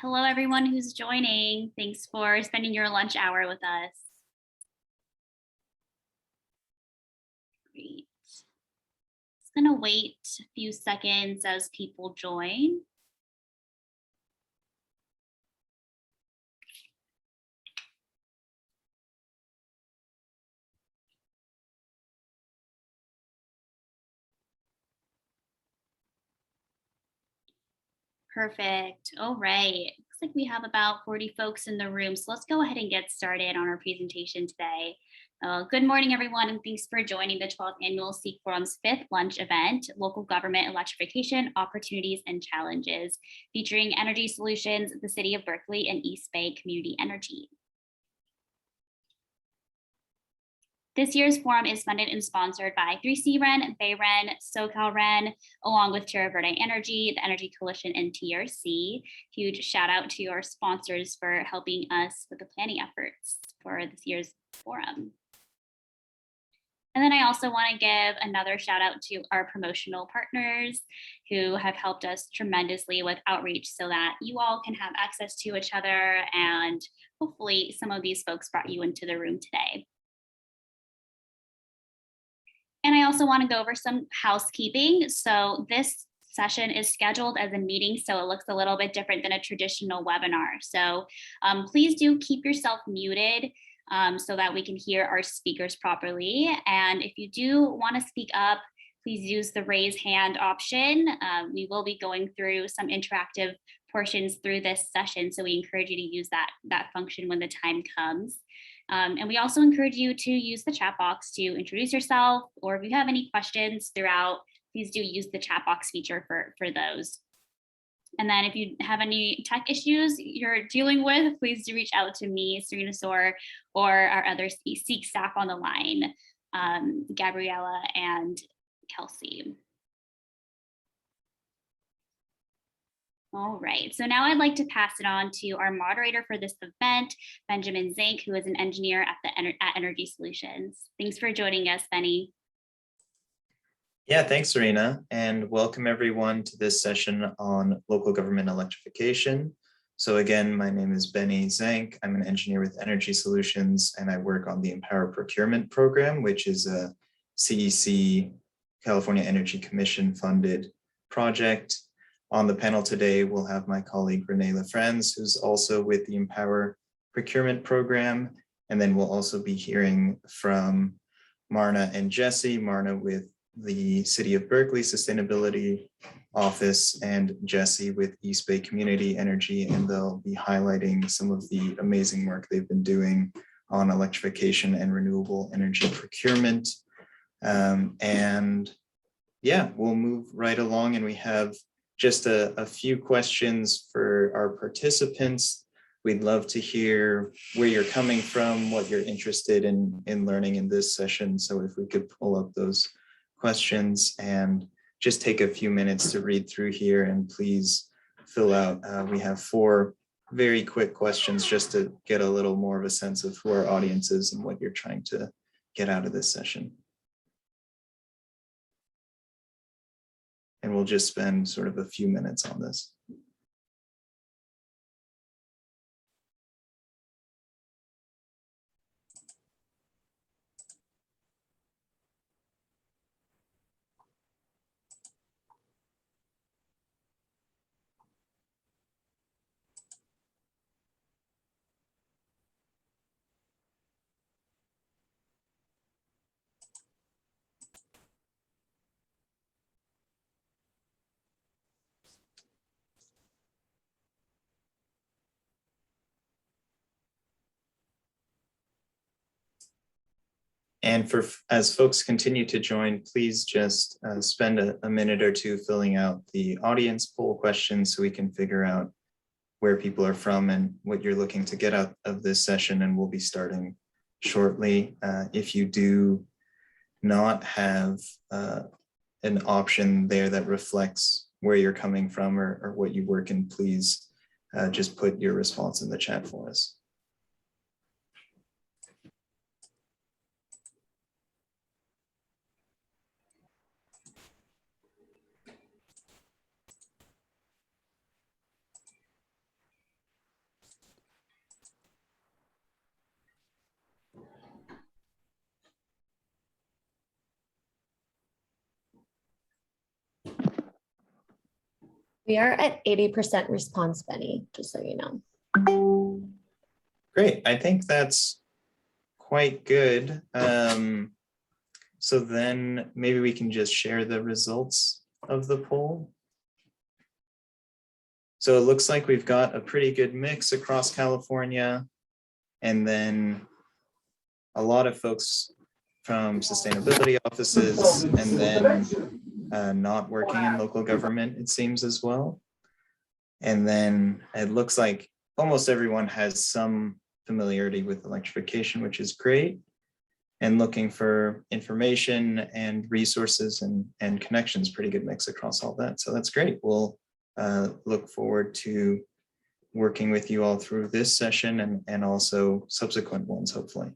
Hello, everyone who's joining. Thanks for spending your lunch hour with us. Great. Just gonna wait a few seconds as people join. Perfect. All right. Looks like we have about 40 folks in the room. So let's go ahead and get started on our presentation today. Good morning, everyone, and thanks for joining the 12th Annual Seek Forum's 5th lunch event, Local Government Electrification, Opportunities and Challenges, featuring Energy Solutions, the City of Berkeley, and East Bay Community Energy. This year's forum is funded and sponsored by 3C-REN, Bay-REN, SoCal-REN, along with Terra Verde Energy, the Energy Coalition, and TRC. Huge shout out to our sponsors for helping us with the planning efforts for this year's forum. And then I also want to give another shout out to our promotional partners who have helped us tremendously with outreach so that you all can have access to each other, and hopefully some of these folks brought you into the room today. And I also want to go over some housekeeping. So this session is scheduled as a meeting, so it looks a little bit different than a traditional webinar. So please do keep yourself muted so that we can hear our speakers properly. And if you do want to speak up, please use the raise hand option. We will be going through some interactive portions through this session, so we encourage you to use that function when the time comes. And we also encourage you to use the chat box to introduce yourself, or if you have any questions throughout, please do use the chat box feature for those. And then if you have any tech issues you're dealing with, please do reach out to me, Serena Soar, or our other Seek staff on the line, Gabriella and Kelsey. All right, so now I'd like to pass it on to our moderator for this event, Benjamin Zank, who is an engineer at Energy Solutions. Thanks for joining us, Benny. Yeah, thanks, Serena, and welcome everyone to this session on local government electrification. So again, my name is Benny Zank. I'm an engineer with Energy Solutions, and I work on the Empower Procurement Program, which is a CEC, California Energy Commission funded project. On the panel today, we'll have my colleague Renee LaFrance, who's also with the Empower Procurement Program. And then we'll also be hearing from Marna and Jesse, Marna with the City of Berkeley Sustainability Office and Jesse with East Bay Community Energy. And they'll be highlighting some of the amazing work they've been doing on electrification and renewable energy procurement. And yeah, we'll move right along, and we have just a few questions for our participants. We'd love to hear where you're coming from, what you're interested in learning in this session. So if we could pull up those questions and just take a few minutes to read through here, and please fill out. We have 4 very quick questions just to get a little more of a sense of who our audience is and what you're trying to get out of this session. And we'll just spend sort of a few minutes on this. And as folks continue to join, please just spend a minute or two filling out the audience poll questions so we can figure out where people are from and what you're looking to get out of this session. And we'll be starting shortly. If you do not have an option there that reflects where you're coming from or what you work in, please just put your response in the chat for us. We are at 80% response, Benny, just so you know. Great, I think that's quite good. So then maybe we can just share the results of the poll. So it looks like we've got a pretty good mix across California, and then a lot of folks from sustainability offices, and then not working in local government, it seems, as well. And then it looks like almost everyone has some familiarity with electrification, which is great, and looking for information and resources and connections. Pretty good mix across all that. So that's great. We'll look forward to working with you all through this session and also subsequent ones, hopefully.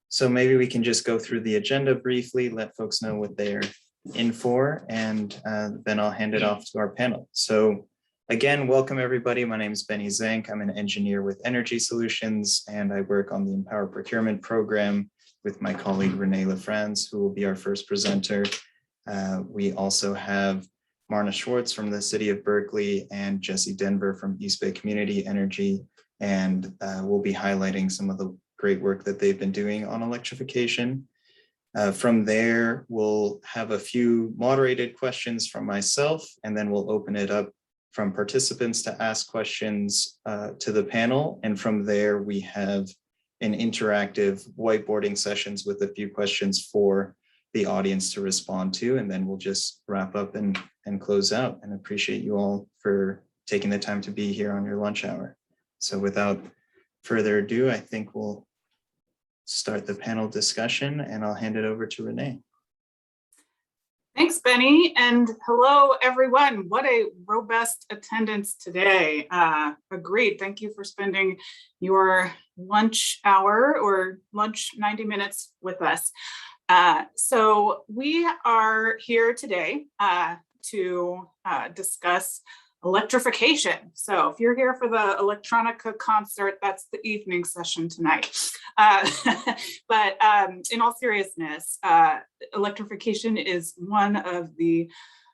So maybe we can just go through the agenda briefly, let folks know what they're in for, and then I'll hand it off to our panel. So again, welcome everybody. My name is Benny Zank. I'm an engineer with Energy Solutions, and I work on the Empower Procurement Program with my colleague Renee LaFrance, who will be our first presenter. We also have Marna Schwartz from the City of Berkeley and Jesse Denver from East Bay Community Energy, and we'll be highlighting some of the great work that they've been doing on electrification. From there, we'll have a few moderated questions from myself, and then we'll open it up from participants to ask questions to the panel. And from there, we have an interactive whiteboarding sessions with a few questions for the audience to respond to, and then we'll just wrap up and close out. And appreciate you all for taking the time to be here on your lunch hour. So without further ado, I think we'll start the panel discussion, and I'll hand it over to Renee. Thanks, Benny, and hello, everyone. What a robust attendance today. Agreed. Thank you for spending your lunch hour or lunch 90 minutes with us. So we are here today to discuss electrification. So if you're here for the Electronica concert, that's the evening session tonight. But in all seriousness, electrification is one of the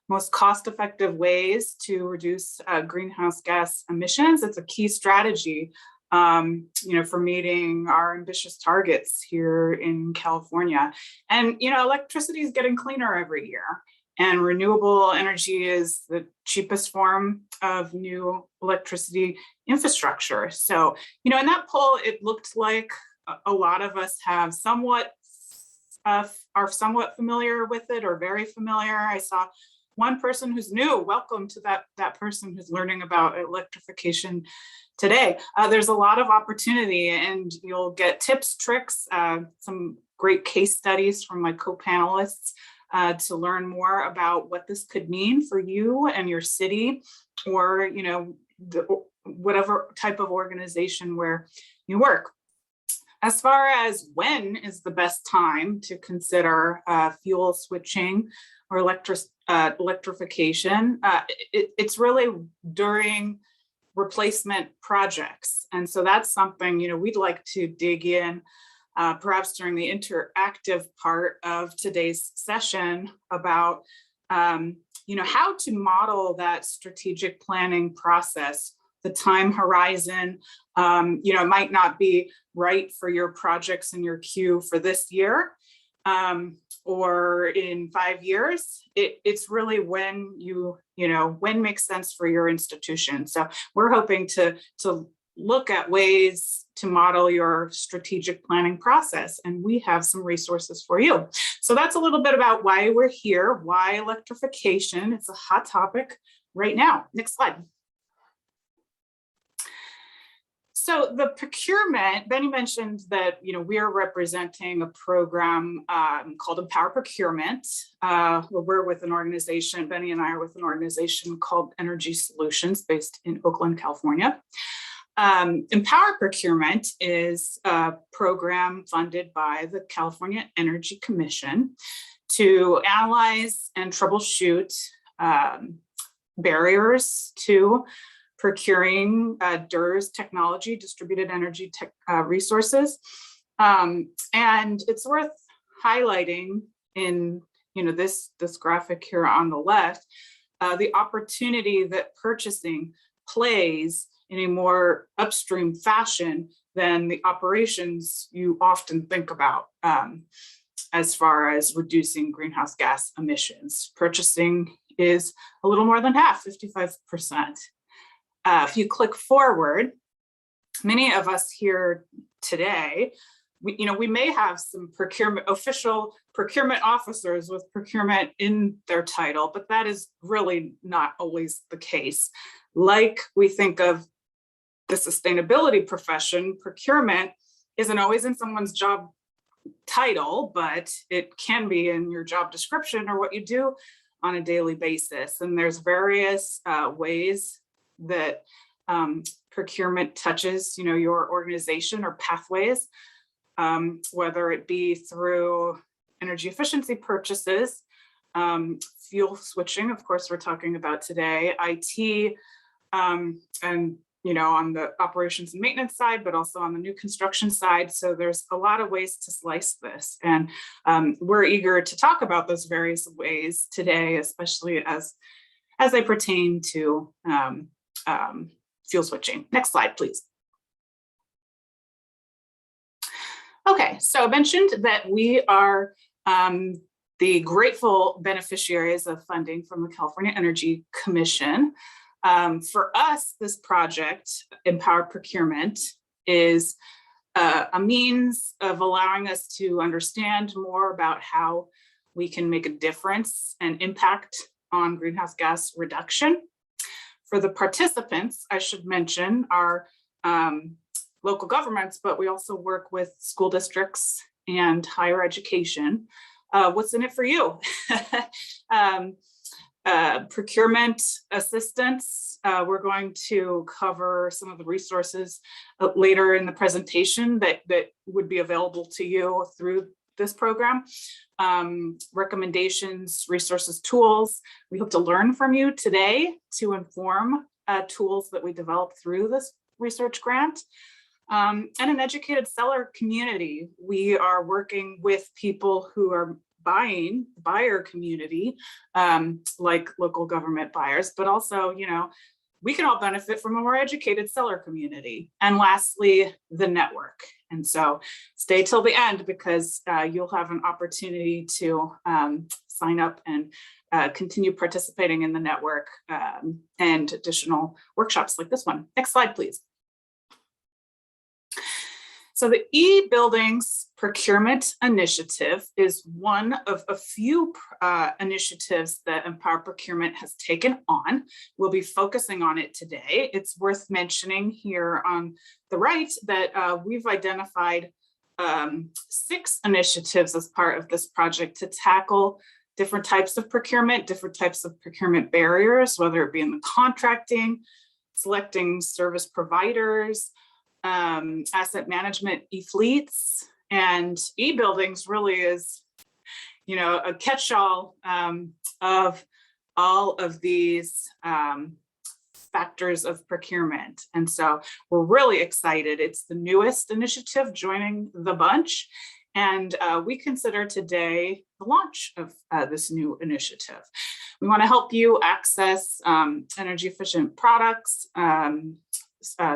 most cost-effective ways to reduce greenhouse gas emissions. It's a key strategy, for meeting our ambitious targets here in California. And electricity is getting cleaner every year. And renewable energy is the cheapest form of new electricity infrastructure. So, in that poll, it looked like a lot of us have are somewhat familiar with it or very familiar. I saw one person who's new. Welcome to that person who's learning about electrification today. There's a lot of opportunity, and you'll get tips, tricks, some great case studies from my co-panelists to learn more about what this could mean for you and your city, or whatever type of organization where you work. As far as when is the best time to consider fuel switching or electrification, it's really during replacement projects. And so that's something we'd like to dig in perhaps during the interactive part of today's session about, how to model that strategic planning process, the time horizon. It might not be right for your projects in your queue for this year or in 5 years. It's really when when makes sense for your institution. So we're hoping to look at ways to model your strategic planning process, and we have some resources for you. So that's a little bit about why we're here, why electrification. It's a hot topic right now. Next slide. So the procurement, Benny mentioned that we are representing a program called Empower Procurement, where we're with an organization, Benny and I are with an organization called Energy Solutions based in Oakland, California. Empower Procurement is a program funded by the California Energy Commission to analyze and troubleshoot barriers to procuring DERS technology, distributed energy resources. And it's worth highlighting in this graphic here on the left, the opportunity that purchasing plays in a more upstream fashion than the operations you often think about as far as reducing greenhouse gas emissions. Purchasing is a little more than half, 55%. If you click forward, many of us here today, we may have some official procurement officers with procurement in their title, but that is really not always the case. Like we think of the sustainability profession, procurement isn't always in someone's job title, but it can be in your job description or what you do on a daily basis. And there's various ways that procurement touches, your organization or pathways, whether it be through energy efficiency purchases, fuel switching, of course, we're talking about today, IT, and on the operations and maintenance side, but also on the new construction side. So there's a lot of ways to slice this. And we're eager to talk about those various ways today, especially as they pertain to fuel switching. Next slide, please. Okay, so I mentioned that we are the grateful beneficiaries of funding from the California Energy Commission. For us, this project, Empower Procurement, is a means of allowing us to understand more about how we can make a difference and impact on greenhouse gas reduction. For the participants, I should mention, are local governments, but we also work with school districts and higher education. What's in it for you? Procurement assistance. We're going to cover some of the resources later in the presentation that would be available to you through this program. Recommendations, resources, tools. We hope to learn from you today to inform tools that we develop through this research grant. And an educated seller community. We are working with people who are buyer community, like local government buyers, but also, we can all benefit from a more educated seller community. And lastly, the network. And so stay till the end because you'll have an opportunity to sign up and continue participating in the network and additional workshops like this one. Next slide, please. So the e-Buildings Procurement Initiative is one of a few initiatives that Empower Procurement has taken on. We'll be focusing on it today. It's worth mentioning here on the right that we've identified 6 initiatives as part of this project to tackle different types of procurement barriers, whether it be in the contracting, selecting service providers, asset management, e-fleets, and e-buildings really is, a catch-all of all of these factors of procurement. And so we're really excited. It's the newest initiative joining the bunch. And we consider today the launch of this new initiative. We want to help you access energy efficient products,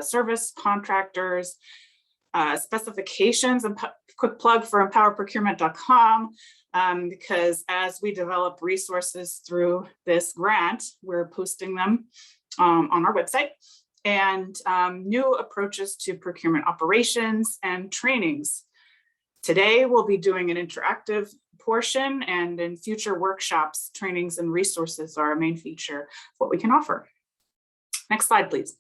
service contractors, specifications, and quick plug for empowerprocurement.com, because as we develop resources through this grant, we're posting them on our website, and new approaches to procurement operations and trainings. Today, we'll be doing an interactive portion, and in future workshops, trainings and resources are a main feature of what we can offer. Next slide, please.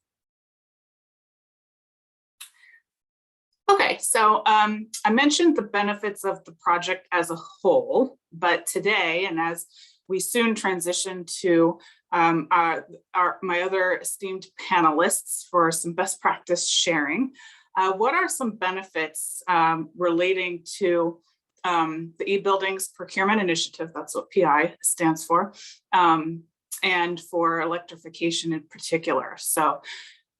Okay, so I mentioned the benefits of the project as a whole, but today, and as we soon transition to my other esteemed panelists for some best practice sharing, what are some benefits relating to the e-Buildings Procurement Initiative, that's what PI stands for, and for electrification in particular. So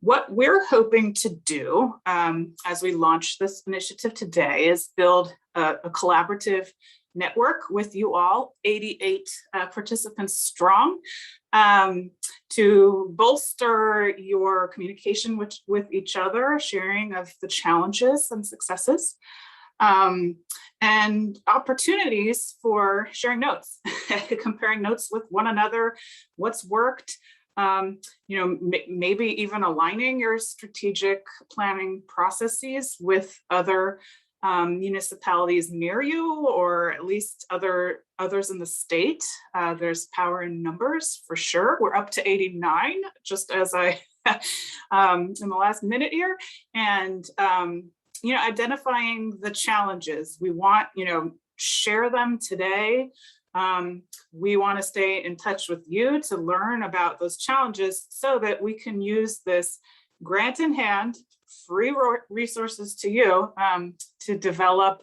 what we're hoping to do as we launch this initiative today is build a collaborative network with you all, 88 participants strong, to bolster your communication with each other, sharing of the challenges and successes, and opportunities for sharing notes, comparing notes with one another, what's worked, maybe even aligning your strategic planning processes with other municipalities near you, or at least others in the state. There's power in numbers for sure. We're up to 89, just as I in the last minute here, and identifying the challenges. We want, share them today. We want to stay in touch with you to learn about those challenges so that we can use this grant in hand, free resources to you to develop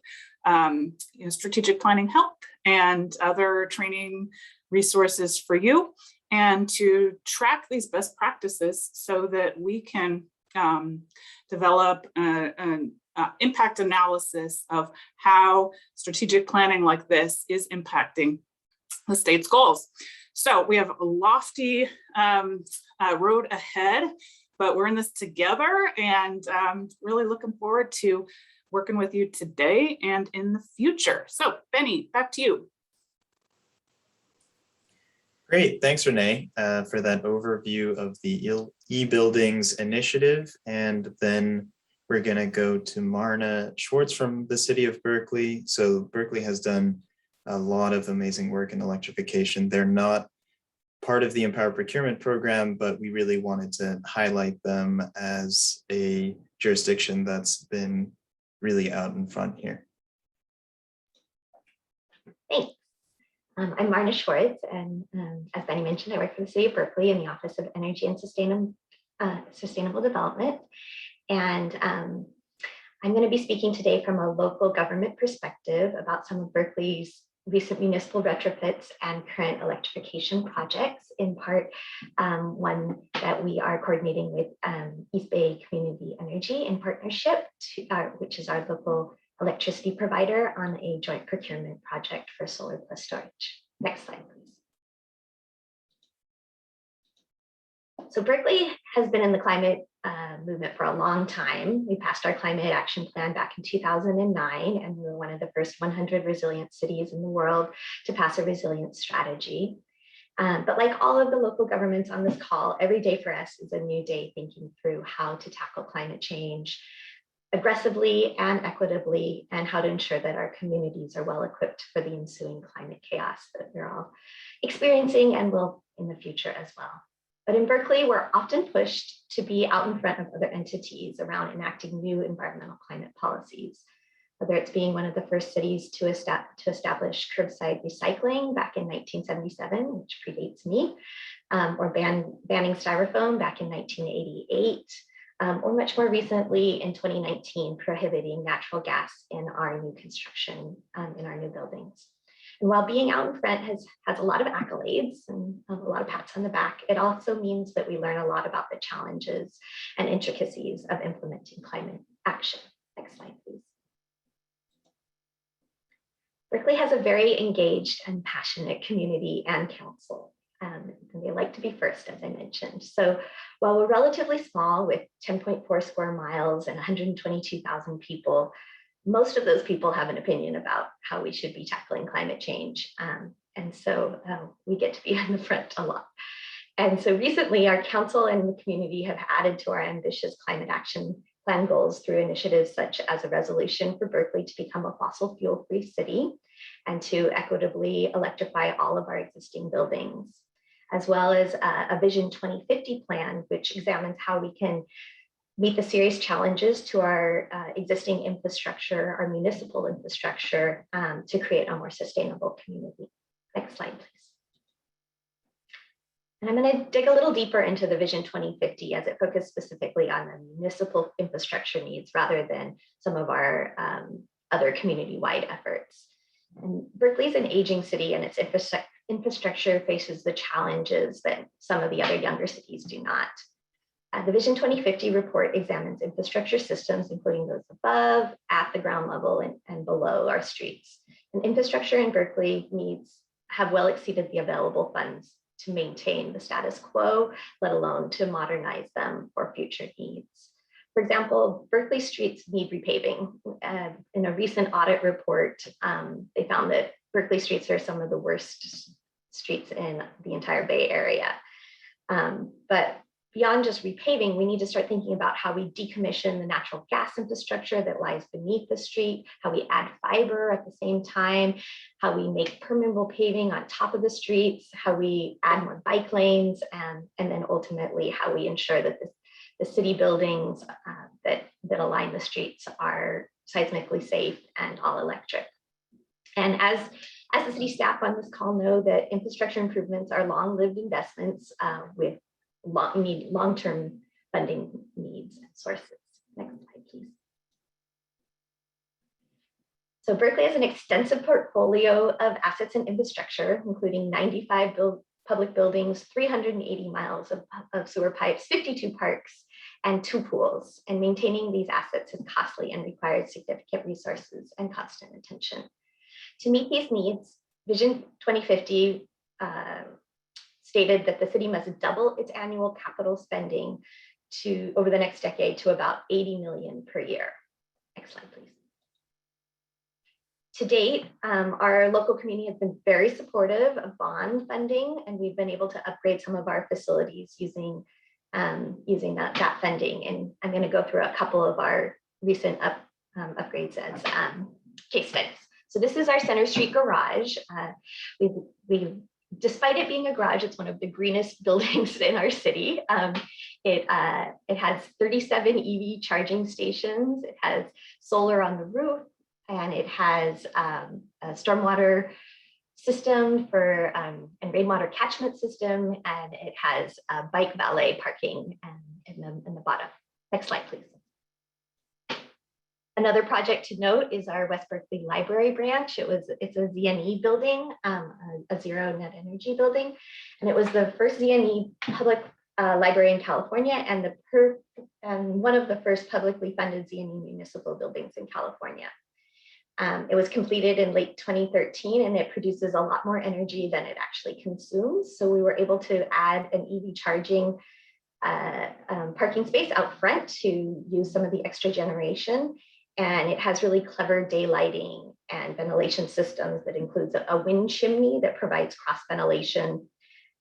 strategic planning help and other training resources for you, and to track these best practices so that we can develop an impact analysis of how strategic planning like this is impacting the state's goals. So we have a lofty road ahead, but we're in this together, and really looking forward to working with you today and in the future. So Benny, back to you. Great, thanks Renee for that overview of the e-buildings initiative. And then we're gonna go to Marna Schwartz from the city of Berkeley. So Berkeley has done a lot of amazing work in electrification. They're not part of the Empower Procurement Program, but we really wanted to highlight them as a jurisdiction that's been really out in front here. Thanks. I'm Marna Schwartz, and as Benny mentioned, I work for the City of Berkeley in the Office of Energy and Sustainable Development. And I'm going to be speaking today from a local government perspective about some of Berkeley's recent municipal retrofits and current electrification projects, in part one that we are coordinating with East Bay Community Energy in partnership, which is our local electricity provider, on a joint procurement project for solar plus storage. Next slide, please. So Berkeley has been in the climate movement for a long time. We passed our climate action plan back in 2009, and we were one of the first 100 resilient cities in the world to pass a resilience strategy. But like all of the local governments on this call, every day for us is a new day thinking through how to tackle climate change aggressively and equitably, and how to ensure that our communities are well equipped for the ensuing climate chaos that we're all experiencing and will in the future as well. But in Berkeley, we're often pushed to be out in front of other entities around enacting new environmental climate policies, whether it's being one of the first cities to establish curbside recycling back in 1977, which predates me, or banning styrofoam back in 1988, or much more recently in 2019, prohibiting natural gas in our new construction, in our new buildings. And while being out in front has a lot of accolades and a lot of pats on the back, it also means that we learn a lot about the challenges and intricacies of implementing climate action. Next slide, please. Berkeley has a very engaged and passionate community and council. And they like to be first, as I mentioned. So while we're relatively small with 10.4 square miles and 122,000 people, most of those people have an opinion about how we should be tackling climate change. And so we get to be in the front a lot. And so recently, our council and the community have added to our ambitious climate action plan goals through initiatives such as a resolution for Berkeley to become a fossil fuel-free city and to equitably electrify all of our existing buildings, as well as a Vision 2050 plan, which examines how we can meet the serious challenges to our existing infrastructure, our municipal infrastructure, to create a more sustainable community. Next slide, please. And I'm going to dig a little deeper into the Vision 2050 as it focuses specifically on the municipal infrastructure needs rather than some of our other community-wide efforts. And Berkeley's an aging city, and its infrastructure faces the challenges that some of the other younger cities do not. The Vision 2050 report examines infrastructure systems, including those above, at the ground level, and below our streets. And infrastructure in Berkeley needs have well exceeded the available funds to maintain the status quo, let alone to modernize them for future needs. For example, Berkeley streets need repaving. In a recent audit report, they found that Berkeley streets are some of the worst streets in the entire Bay Area. But beyond just repaving, we need to start thinking about how we decommission the natural gas infrastructure that lies beneath the street, how we add fiber at the same time, how we make permeable paving on top of the streets, how we add more bike lanes, and then ultimately how we ensure that the city buildings that align the streets are seismically safe and all electric. And as the city staff on this call know, that infrastructure improvements are long-lived investments with long-term funding needs and sources. Next slide, please. So Berkeley has an extensive portfolio of assets and infrastructure, including 95 public buildings, 380 miles of sewer pipes, 52 parks, and 2 pools. And maintaining these assets is costly and requires significant resources and constant attention. To meet these needs, Vision 2050 stated that the city must double its annual capital spending over the next decade to about 80 million per year. Next slide, please. To date, our local community has been very supportive of bond funding, and we've been able to upgrade some of our facilities using that funding. And I'm going to go through a couple of our recent upgrades as case studies. So this is our Center Street garage. Despite it being a garage, it's one of the greenest buildings in our city. It has 37 EV charging stations. It has solar on the roof, and it has a stormwater system and rainwater catchment system, and it has bike valet parking in the bottom. Next slide, please. Another project to note is our West Berkeley Library branch. It's a ZNE building, a zero net energy building, and it was the first ZNE public library in California and one of the first publicly funded ZNE municipal buildings in California. It was completed in late 2013, and it produces a lot more energy than it actually consumes. So we were able to add an EV charging parking space out front to use some of the extra generation. And it has really clever daylighting and ventilation systems that includes a wind chimney that provides cross ventilation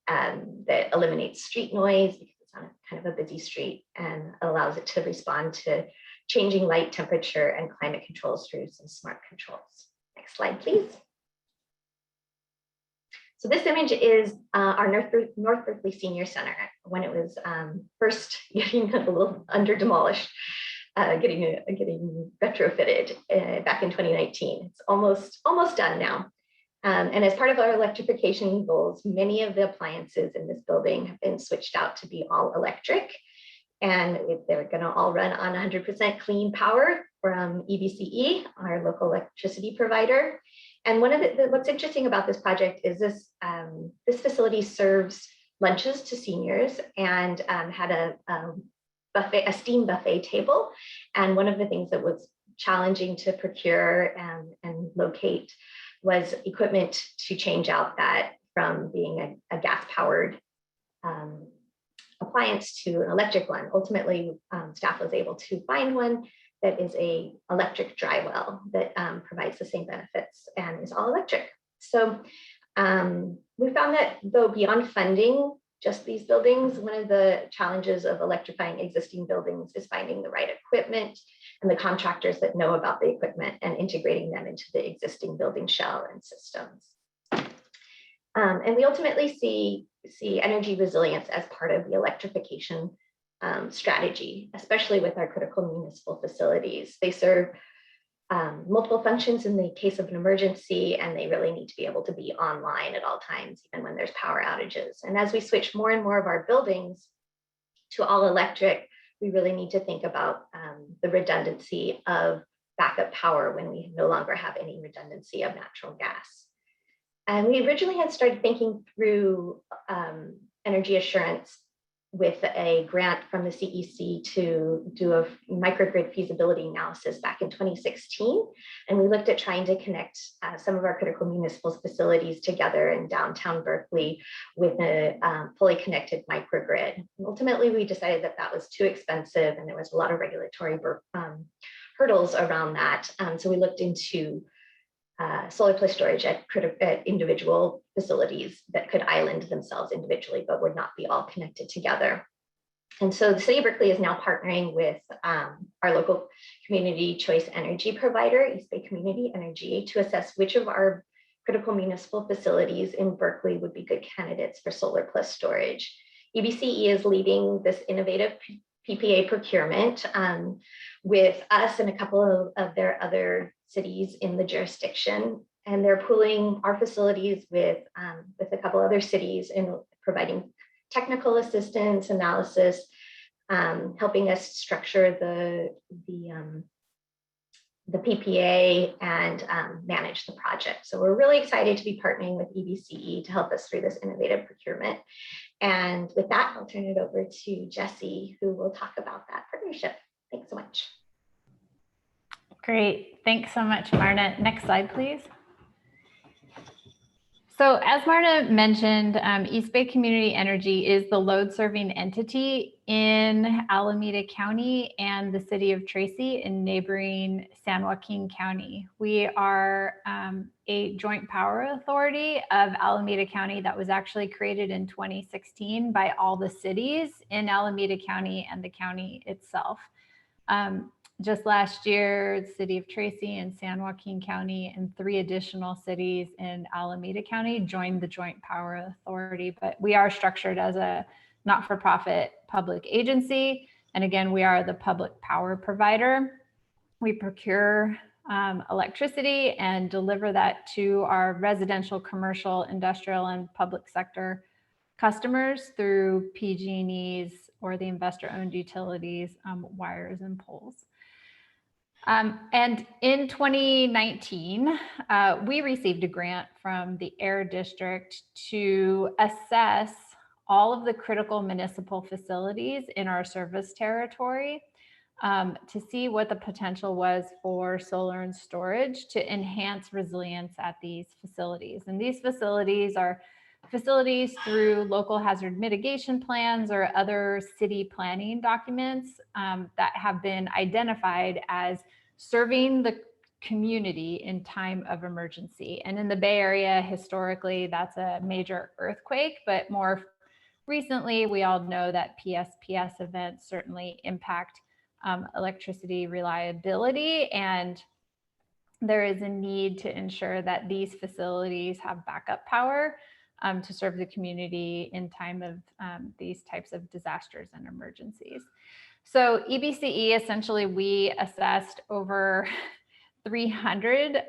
that eliminates street noise because it's on kind of a busy street, and allows it to respond to changing light temperature and climate controls through some smart controls. Next slide, please. So this image is our North Berkeley Senior Center when it was first getting a little under demolished. Getting retrofitted back in 2019. It's almost done now. And as part of our electrification goals, many of the appliances in this building have been switched out to be all electric. And they're going to all run on 100% clean power from EBCE, our local electricity provider. And what's interesting about this project is this facility serves lunches to seniors and had a steam buffet table. And one of the things that was challenging to procure and locate was equipment to change out that from being a gas-powered appliance to an electric one. Ultimately, staff was able to find one that is an electric dry well that provides the same benefits and is all electric. So we found that though beyond funding just these buildings, one of the challenges of electrifying existing buildings is finding the right equipment and the contractors that know about the equipment and integrating them into the existing building shell and systems. And we ultimately see energy resilience as part of the electrification strategy, especially with our critical municipal facilities. They serve multiple functions in the case of an emergency, and they really need to be able to be online at all times, even when there's power outages. And as we switch more and more of our buildings to all electric, we really need to think about the redundancy of backup power when we no longer have any redundancy of natural gas. And we originally had started thinking through energy assurance with a grant from the CEC to do a microgrid feasibility analysis back in 2016. And we looked at trying to connect some of our critical municipal facilities together in downtown Berkeley with a fully connected microgrid. And ultimately, we decided that that was too expensive and there was a lot of regulatory hurdles around that. So we looked into solar plus storage at individual facilities that could island themselves individually, but would not be all connected together. And so the City of Berkeley is now partnering with our local community choice energy provider, East Bay Community Energy, to assess which of our critical municipal facilities in Berkeley would be good candidates for solar plus storage. EBCE is leading this innovative PPA procurement with us and a couple of their other cities in the jurisdiction, and they're pooling our facilities with a couple other cities and providing technical assistance, analysis, helping us structure the PPA and manage the project. So we're really excited to be partnering with EBCE to help us through this innovative procurement. And with that, I'll turn it over to Jesse, who will talk about that partnership. Thanks so much. Great. Thanks so much, Marna. Next slide, please. So as Marna mentioned, East Bay Community Energy is the load serving entity in Alameda County and the city of Tracy in neighboring San Joaquin County. We are a joint power authority of Alameda County that was actually created in 2016 by all the cities in Alameda County and the county itself. Just last year, the city of Tracy and San Joaquin County and 3 additional cities in Alameda County joined the Joint Power Authority, but we are structured as a not-for-profit public agency. And again, we are the public power provider. We procure electricity and deliver that to our residential, commercial, industrial, and public sector customers through PG&Es or the investor-owned utilities, wires and poles. And in 2019, we received a grant from the Air District to assess all of the critical municipal facilities in our service territory to see what the potential was for solar and storage to enhance resilience at these facilities. And these facilities are facilities through local hazard mitigation plans or other city planning documents that have been identified as serving the community in time of emergency. And in the Bay Area, historically, that's a major earthquake, but more recently, we all know that PSPS events certainly impact electricity reliability, and there is a need to ensure that these facilities have backup power to serve the community in time of these types of disasters and emergencies. So EBCE, essentially, we assessed over 300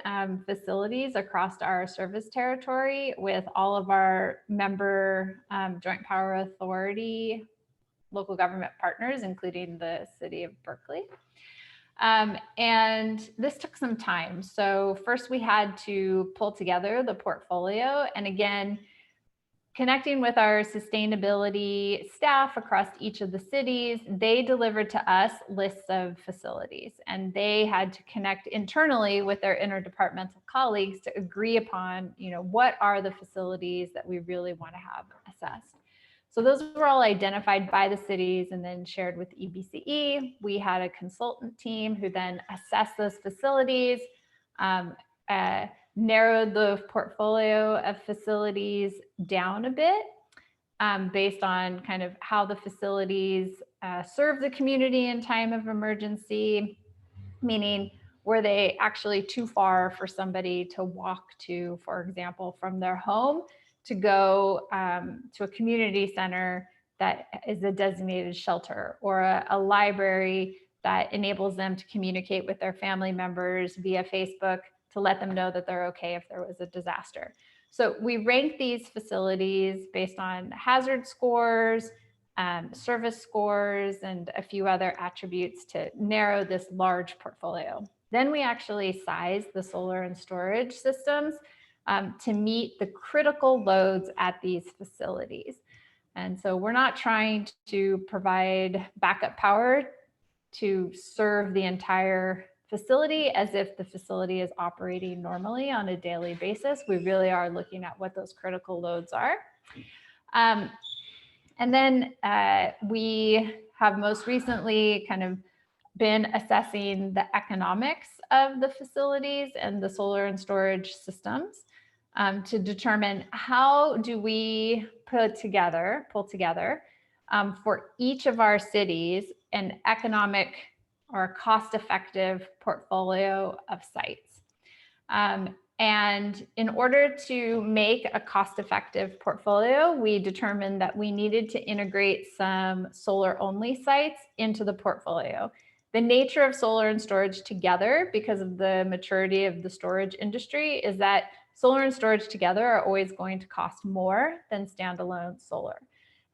facilities across our service territory with all of our member Joint Power Authority local government partners, including the city of Berkeley. And this took some time. So first we had to pull together the portfolio, and again, connecting with our sustainability staff across each of the cities, they delivered to us lists of facilities, and they had to connect internally with their interdepartmental colleagues to agree upon, what are the facilities that we really want to have assessed. So those were all identified by the cities and then shared with EBCE. We had a consultant team who then assessed those facilities, narrowed the portfolio of facilities down a bit based on kind of how the facilities serve the community in time of emergency, meaning were they actually too far for somebody to walk to, for example, from their home to go to a community center that is a designated shelter, or a library that enables them to communicate with their family members via Facebook to let them know that they're okay if there was a disaster. So we rank these facilities based on hazard scores, service scores, and a few other attributes to narrow this large portfolio. Then we actually size the solar and storage systems to meet the critical loads at these facilities. And so we're not trying to provide backup power to serve the entire facility as if the facility is operating normally on a daily basis. We really are looking at what those critical loads are. And then we have most recently kind of been assessing the economics of the facilities and the solar and storage systems to determine how do we pull together for each of our cities an economic or cost-effective portfolio of sites. And in order to make a cost-effective portfolio, we determined that we needed to integrate some solar-only sites into the portfolio. The nature of solar and storage together, because of the maturity of the storage industry, is that solar and storage together are always going to cost more than standalone solar.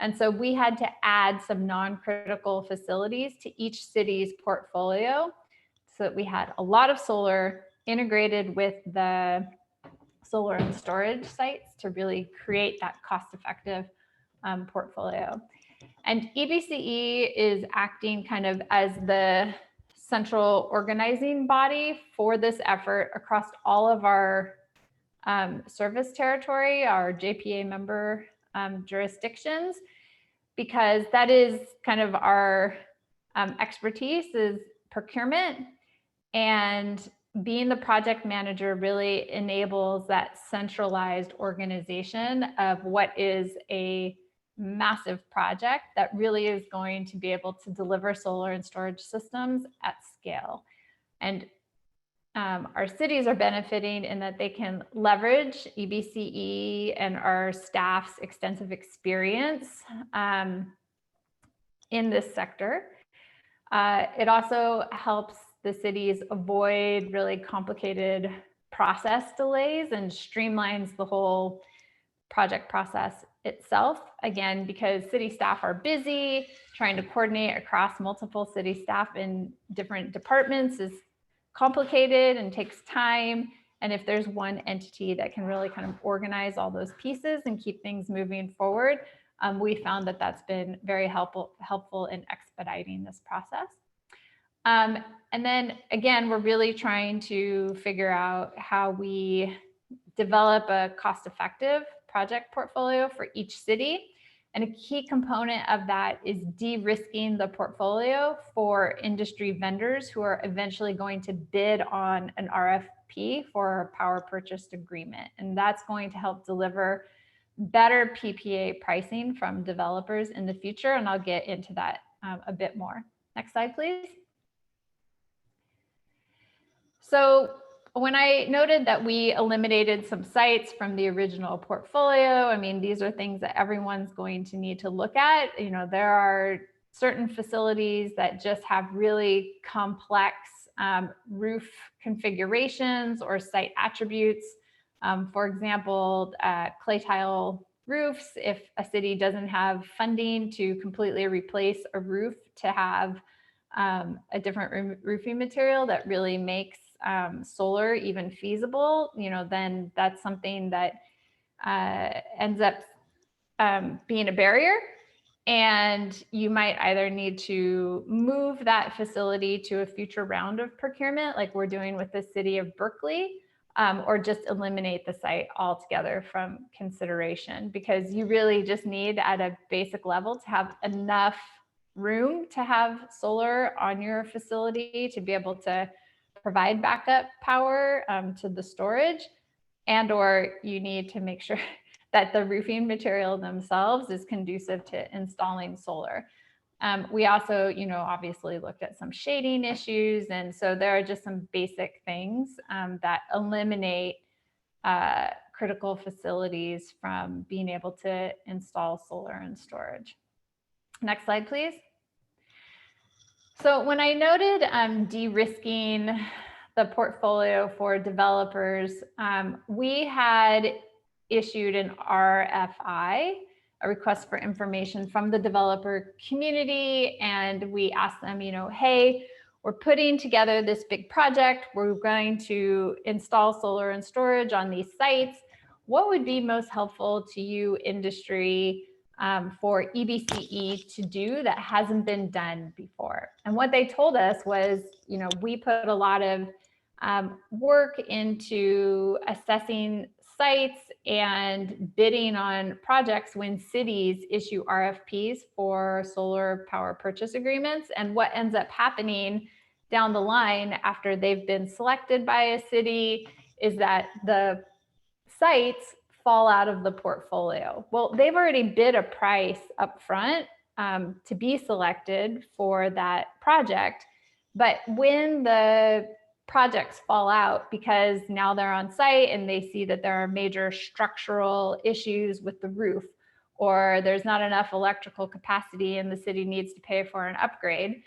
And so we had to add some non-critical facilities to each city's portfolio so that we had a lot of solar integrated with the solar and storage sites to really create that cost-effective portfolio. And EBCE is acting kind of as the central organizing body for this effort across all of our service territory, our JPA member jurisdictions, because that is kind of our expertise is procurement, and being the project manager really enables that centralized organization of what is a massive project that really is going to be able to deliver solar and storage systems at scale. And our cities are benefiting in that they can leverage EBCE and our staff's extensive experience in this sector. It also helps the cities avoid really complicated process delays and streamlines the whole project process itself. Again, because city staff are busy, trying to coordinate across multiple city staff in different departments is complicated and takes time. And if there's one entity that can really kind of organize all those pieces and keep things moving forward, we found that that's been very helpful in expediting this process. And then again, we're really trying to figure out how we develop a cost-effective project portfolio for each city. And a key component of that is de-risking the portfolio for industry vendors who are eventually going to bid on an RFP for a power purchase agreement. And that's going to help deliver better PPA pricing from developers in the future. And I'll get into that a bit more. Next slide, please. So when I noted that we eliminated some sites from the original portfolio, I mean, these are things that everyone's going to need to look at. You know, there are certain facilities that just have really complex roof configurations or site attributes. For example, clay tile roofs, if a city doesn't have funding to completely replace a roof to have a different roofing material that really makes solar even feasible, you know, then that's something that ends up being a barrier. And you might either need to move that facility to a future round of procurement, like we're doing with the city of Berkeley, or just eliminate the site altogether from consideration, because you really just need at a basic level to have enough room to have solar on your facility to be able to provide backup power to the storage, and or you need to make sure that the roofing material themselves is conducive to installing solar. We also, you know, obviously looked at some shading issues, and so there are just some basic things that eliminate critical facilities from being able to install solar and storage. Next slide, please. So when I noted de-risking the portfolio for developers, we had issued an RFI, a request for information from the developer community, and we asked them, you know, hey, we're putting together this big project. We're going to install solar and storage on these sites. What would be most helpful to you, industry, for EBCE to do that hasn't been done before. And what they told us was, we put a lot of work into assessing sites and bidding on projects when cities issue RFPs for solar power purchase agreements. And what ends up happening down the line after they've been selected by a city is that the sites fall out of the portfolio. Well, they've already bid a price up front to be selected for that project. But when the projects fall out because now they're on site and they see that there are major structural issues with the roof, or there's not enough electrical capacity and the city needs to pay for an upgrade,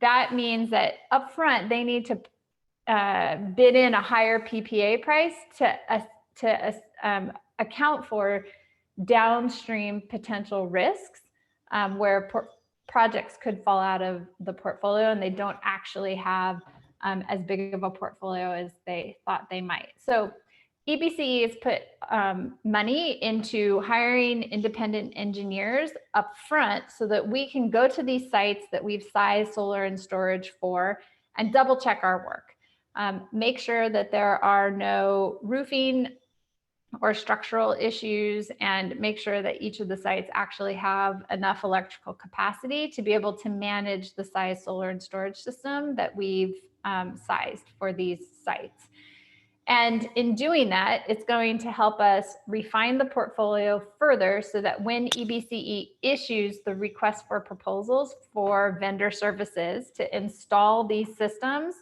that means that upfront they need to bid in a higher PPA price to account for downstream potential risks where projects could fall out of the portfolio and they don't actually have as big of a portfolio as they thought they might. So EBCE has put money into hiring independent engineers up front so that we can go to these sites that we've sized solar and storage for and double check our work. Make sure that there are no roofing or structural issues, and make sure that each of the sites actually have enough electrical capacity to be able to manage the size solar and storage system that we've sized for these sites. And in doing that, it's going to help us refine the portfolio further so that when EBCE issues the request for proposals for vendor services to install these systems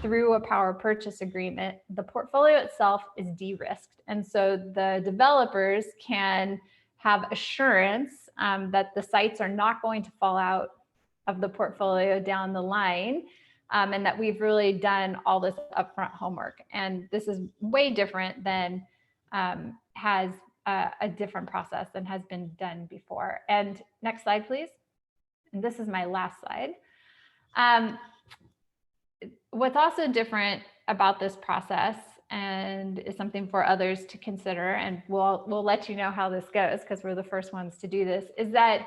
through a power purchase agreement, the portfolio itself is de-risked. And so the developers can have assurance that the sites are not going to fall out of the portfolio down the line, and that we've really done all this upfront homework. And this is way different than has a different process than has been done before. And next slide, please. And this is my last slide. What's also different about this process, and is something for others to consider, and we'll let you know how this goes because we're the first ones to do this, is that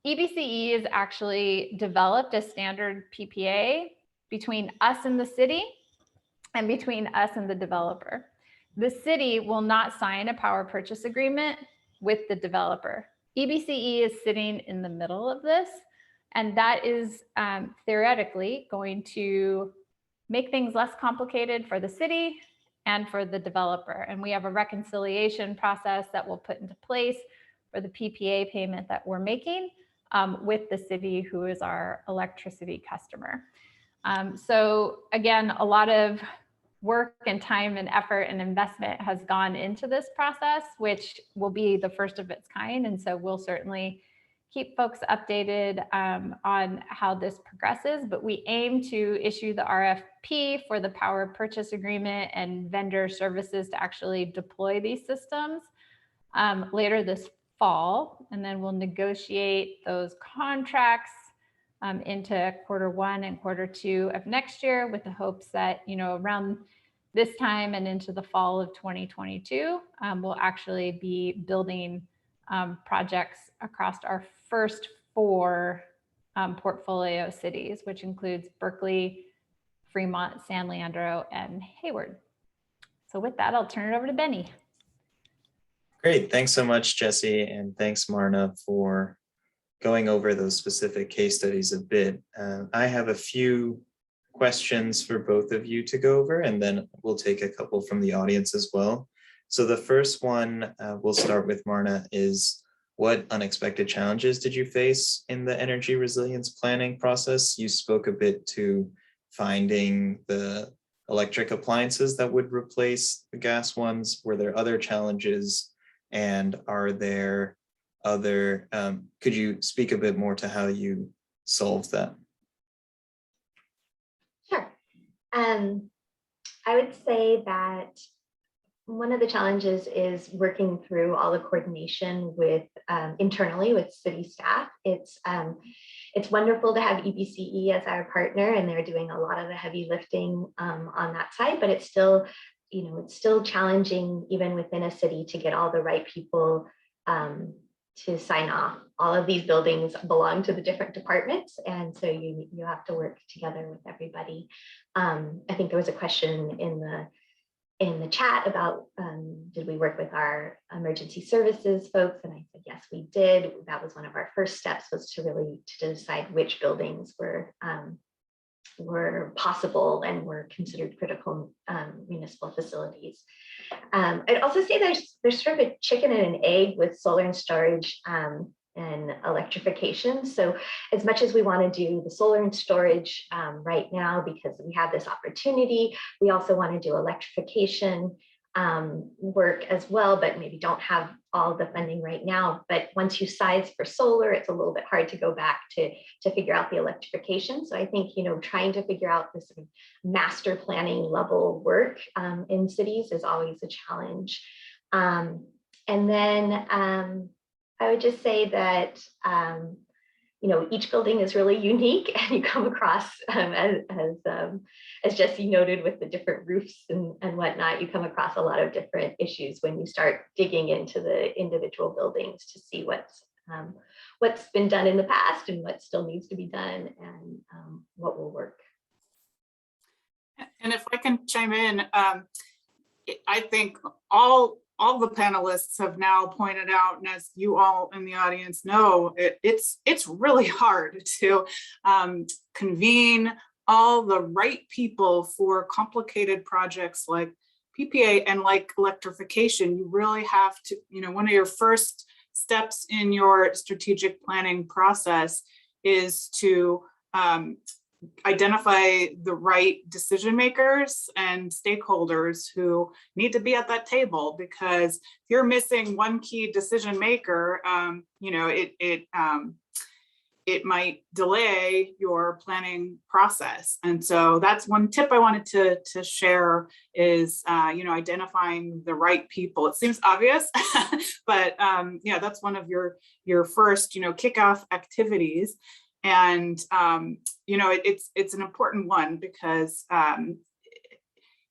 EBCE has actually developed a standard PPA between us and the city and between us and the developer. The city will not sign a power purchase agreement with the developer. EBCE is sitting in the middle of this, and that is theoretically going to make things less complicated for the city and for the developer. And we have a reconciliation process that we'll put into place for the PPA payment that we're making with the city, who is our electricity customer. So again, a lot of work and time and effort and investment has gone into this process, which will be the first of its kind. And so we'll certainly keep folks updated on how this progresses, but we aim to issue the RFP for the power purchase agreement and vendor services to actually deploy these systems later this fall. And then we'll negotiate those contracts into Q1 and Q2 of next year, with the hopes that, around this time and into the fall of 2022, we'll actually be building projects across our first 4 portfolio cities, which includes Berkeley, Fremont, San Leandro, and Hayward. So with that, I'll turn it over to Benny. Great, thanks so much, Jesse, and thanks, Marna, for going over those specific case studies a bit. I have a few questions for both of you to go over, and then we'll take a couple from the audience as well. So the first one, we'll start with Marna, is what unexpected challenges did you face in the energy resilience planning process? You spoke a bit to finding the electric appliances that would replace the gas ones. Were there other challenges? And are there other, could you speak a bit more to how you solved that? Sure. I would say that one of the challenges is working through all the coordination with internally with city staff. It's wonderful to have EBCE as our partner, and they're doing a lot of the heavy lifting on that side, but it's still, it's still challenging even within a city to get all the right people to sign off. All of these buildings belong to the different departments, and so you have to work together with everybody. I think there was a question in the chat about did we work with our emergency services folks, and I said yes, we did. That was one of our first steps, was to decide which buildings were possible and were considered critical municipal facilities. I'd also say there's sort of a chicken and an egg with solar and storage and electrification. So as much as we want to do the solar and storage right now, because we have this opportunity, we also want to do electrification work as well, but maybe don't have all the funding right now. But once you size for solar, it's a little bit hard to go back to figure out the electrification. So I think, trying to figure out this sort of master planning level work in cities is always a challenge. And then I would just say that each building is really unique, and you come across, as Jesse noted, with the different roofs and whatnot, you come across a lot of different issues when you start digging into the individual buildings to see what's been done in the past and what still needs to be done, and what will work. And if I can chime in, I think all the panelists have now pointed out, and as you all in the audience know, it's really hard to convene all the right people for complicated projects like PPA and like electrification. You really have to, one of your first steps in your strategic planning process is to identify the right decision makers and stakeholders who need to be at that table, because if you're missing one key decision maker, it might delay your planning process. And so that's one tip I wanted to share is, identifying the right people. It seems obvious, but that's one of your first, kickoff activities. And, it's an important one, because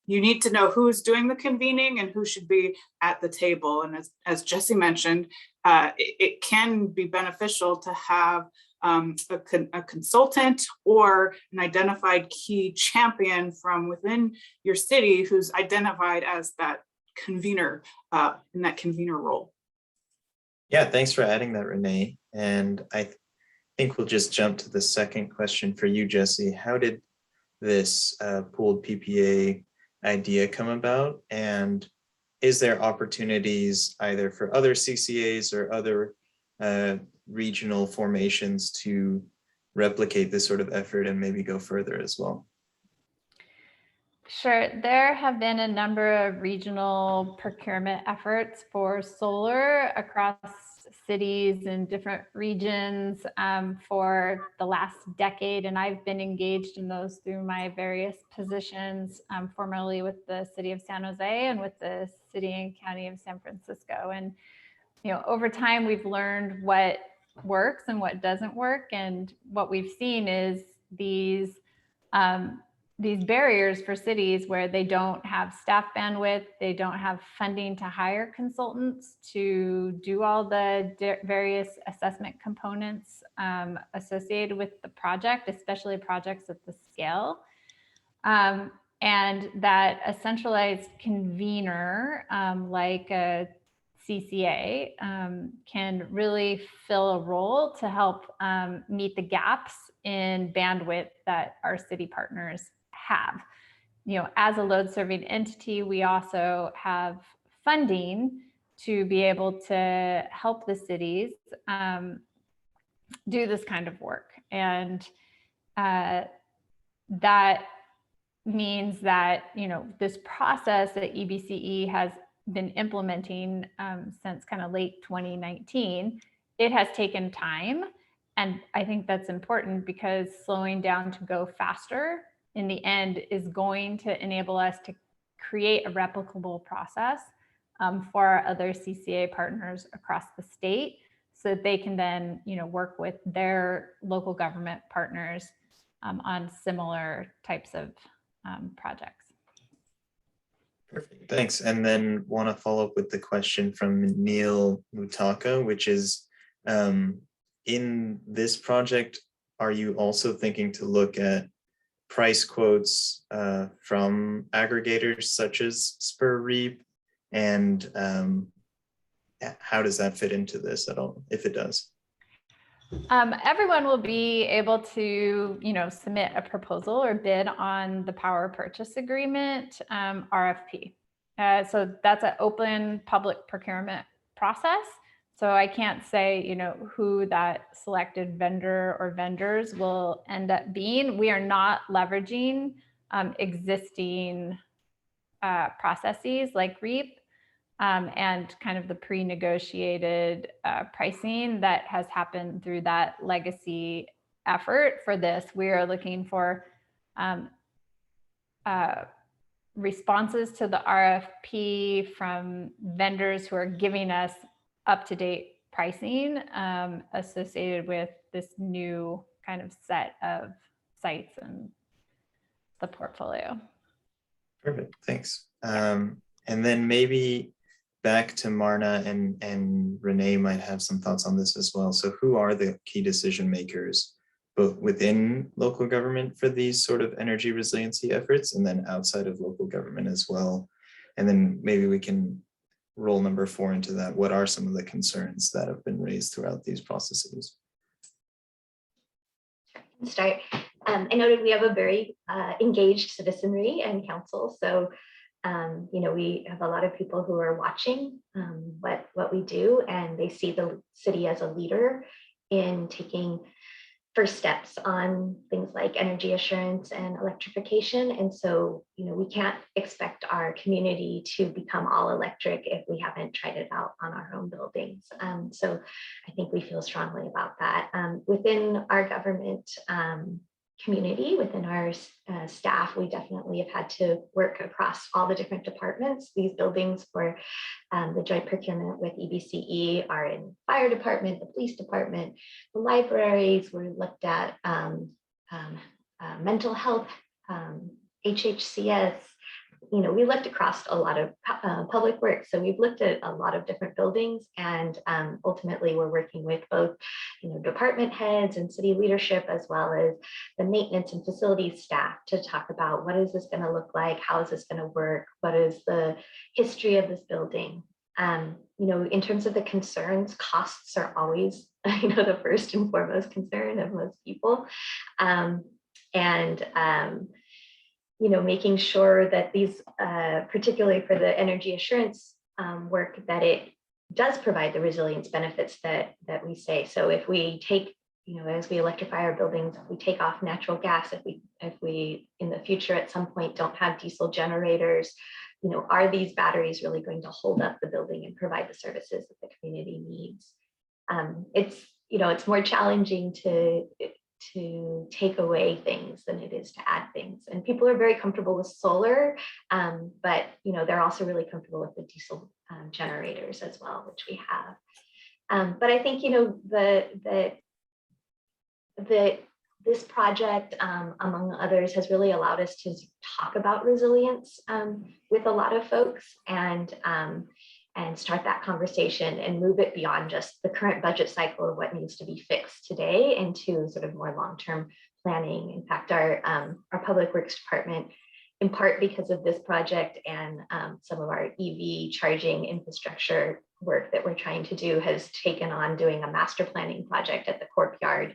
you need to know who's doing the convening and who should be at the table. And as Jesse mentioned, it can be beneficial to have a consultant or an identified key champion from within your city who's identified as that convener in that convener role. Yeah, thanks for adding that, Renee. And I think we'll just jump to the second question for you, Jesse. How did this pooled PPA idea come about? And is there opportunities either for other CCAs or other regional formations to replicate this sort of effort and maybe go further as well? Sure. There have been a number of regional procurement efforts for solar across cities and different regions for the last decade. And I've been engaged in those through my various positions, formerly with the city of San Jose and with the city and county of San Francisco. And, over time, we've learned what works and what doesn't work. And what we've seen is these barriers for cities where they don't have staff bandwidth, they don't have funding to hire consultants to do all the various assessment components associated with the project, especially projects at the scale. And that a centralized convener like a CCA can really fill a role to help meet the gaps in bandwidth that our city partners have. As a load serving entity, we also have funding to be able to help the cities do this kind of work. And that means that, this process that EBCE has been implementing since kind of late 2019, it has taken time. And I think that's important, because slowing down to go faster in the end is going to enable us to create a replicable process for our other CCA partners across the state, so that they can then, work with their local government partners on similar types of projects. Perfect, thanks. And then want to follow up with the question from Neil Mutaka, which is, In this project, are you also thinking to look at price quotes from aggregators such as Spur Reap? And how does that fit into this at all, if it does? Everyone will be able to, submit a proposal or bid on the power purchase agreement RFP. So that's an open public procurement process. So I can't say, who that selected vendor or vendors will end up being. We are not leveraging existing processes like REAP and kind of the pre-negotiated pricing that has happened through that legacy effort for this. We are looking for responses to the RFP from vendors who are giving us up-to-date pricing associated with this new kind of set of sites and the portfolio. Perfect, thanks. And then maybe back to Marna, and Renee might have some thoughts on this as well. So who are the key decision makers, both within local government for these sort of energy resiliency efforts, and then outside of local government as well? And then maybe we can roll number 4 into that. What are some of the concerns that have been raised throughout these processes? Start. I noted we have a very engaged citizenry and council. So, we have a lot of people who are watching what we do, and they see the city as a leader in taking first steps on things like energy assurance and electrification. And so, we can't expect our community to become all electric if we haven't tried it out on our own buildings. So I think we feel strongly about that. Within our government community, within our staff, we definitely have had to work across all the different departments. These buildings for the joint procurement with EBCE are in fire department, the police department, the libraries. We looked at mental health, HHCS. We looked across a lot of public work. So we've looked at a lot of different buildings, and ultimately we're working with both, department heads and city leadership, as well as the maintenance and facilities staff, to talk about what is this going to look like? How is this going to work? What is the history of this building? In terms of the concerns, costs are always, the first and foremost concern of most people. Making sure that these, particularly for the energy assurance work, that it does provide the resilience benefits that we say. So if we take, as we electrify our buildings, if we take off natural gas, if we in the future at some point don't have diesel generators, are these batteries really going to hold up the building and provide the services that the community needs? It's more challenging to take away things than it is to add things. And people are very comfortable with solar, but they're also really comfortable with the diesel generators as well, which we have. But I think this project, among others, has really allowed us to talk about resilience with a lot of folks, and start that conversation and move it beyond just the current budget cycle of what needs to be fixed today into sort of more long-term planning. In fact, our public works department, in part because of this project and some of our EV charging infrastructure work that we're trying to do, has taken on doing a master planning project at the courtyard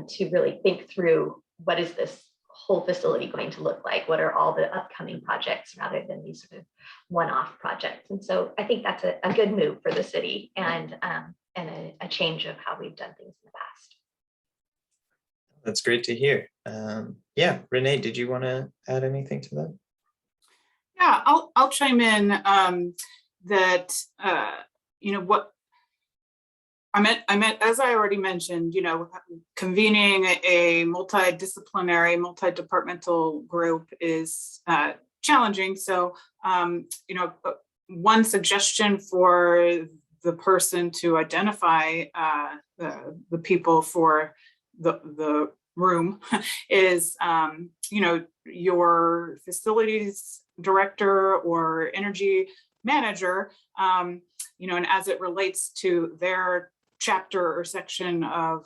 to really think through, what is this whole facility going to look like? What are all the upcoming projects, rather than these sort of one-off projects? And so I think that's a good move for the city, and a change of how we've done things in the past. That's great to hear. Yeah, Renee, did you want to add anything to that? Yeah, I'll chime in that what I meant, as I already mentioned, convening a multidisciplinary, multi-departmental group is challenging. So, one suggestion for the person to identify the people for the room is, your facilities director or energy manager, and as it relates to their chapter or section of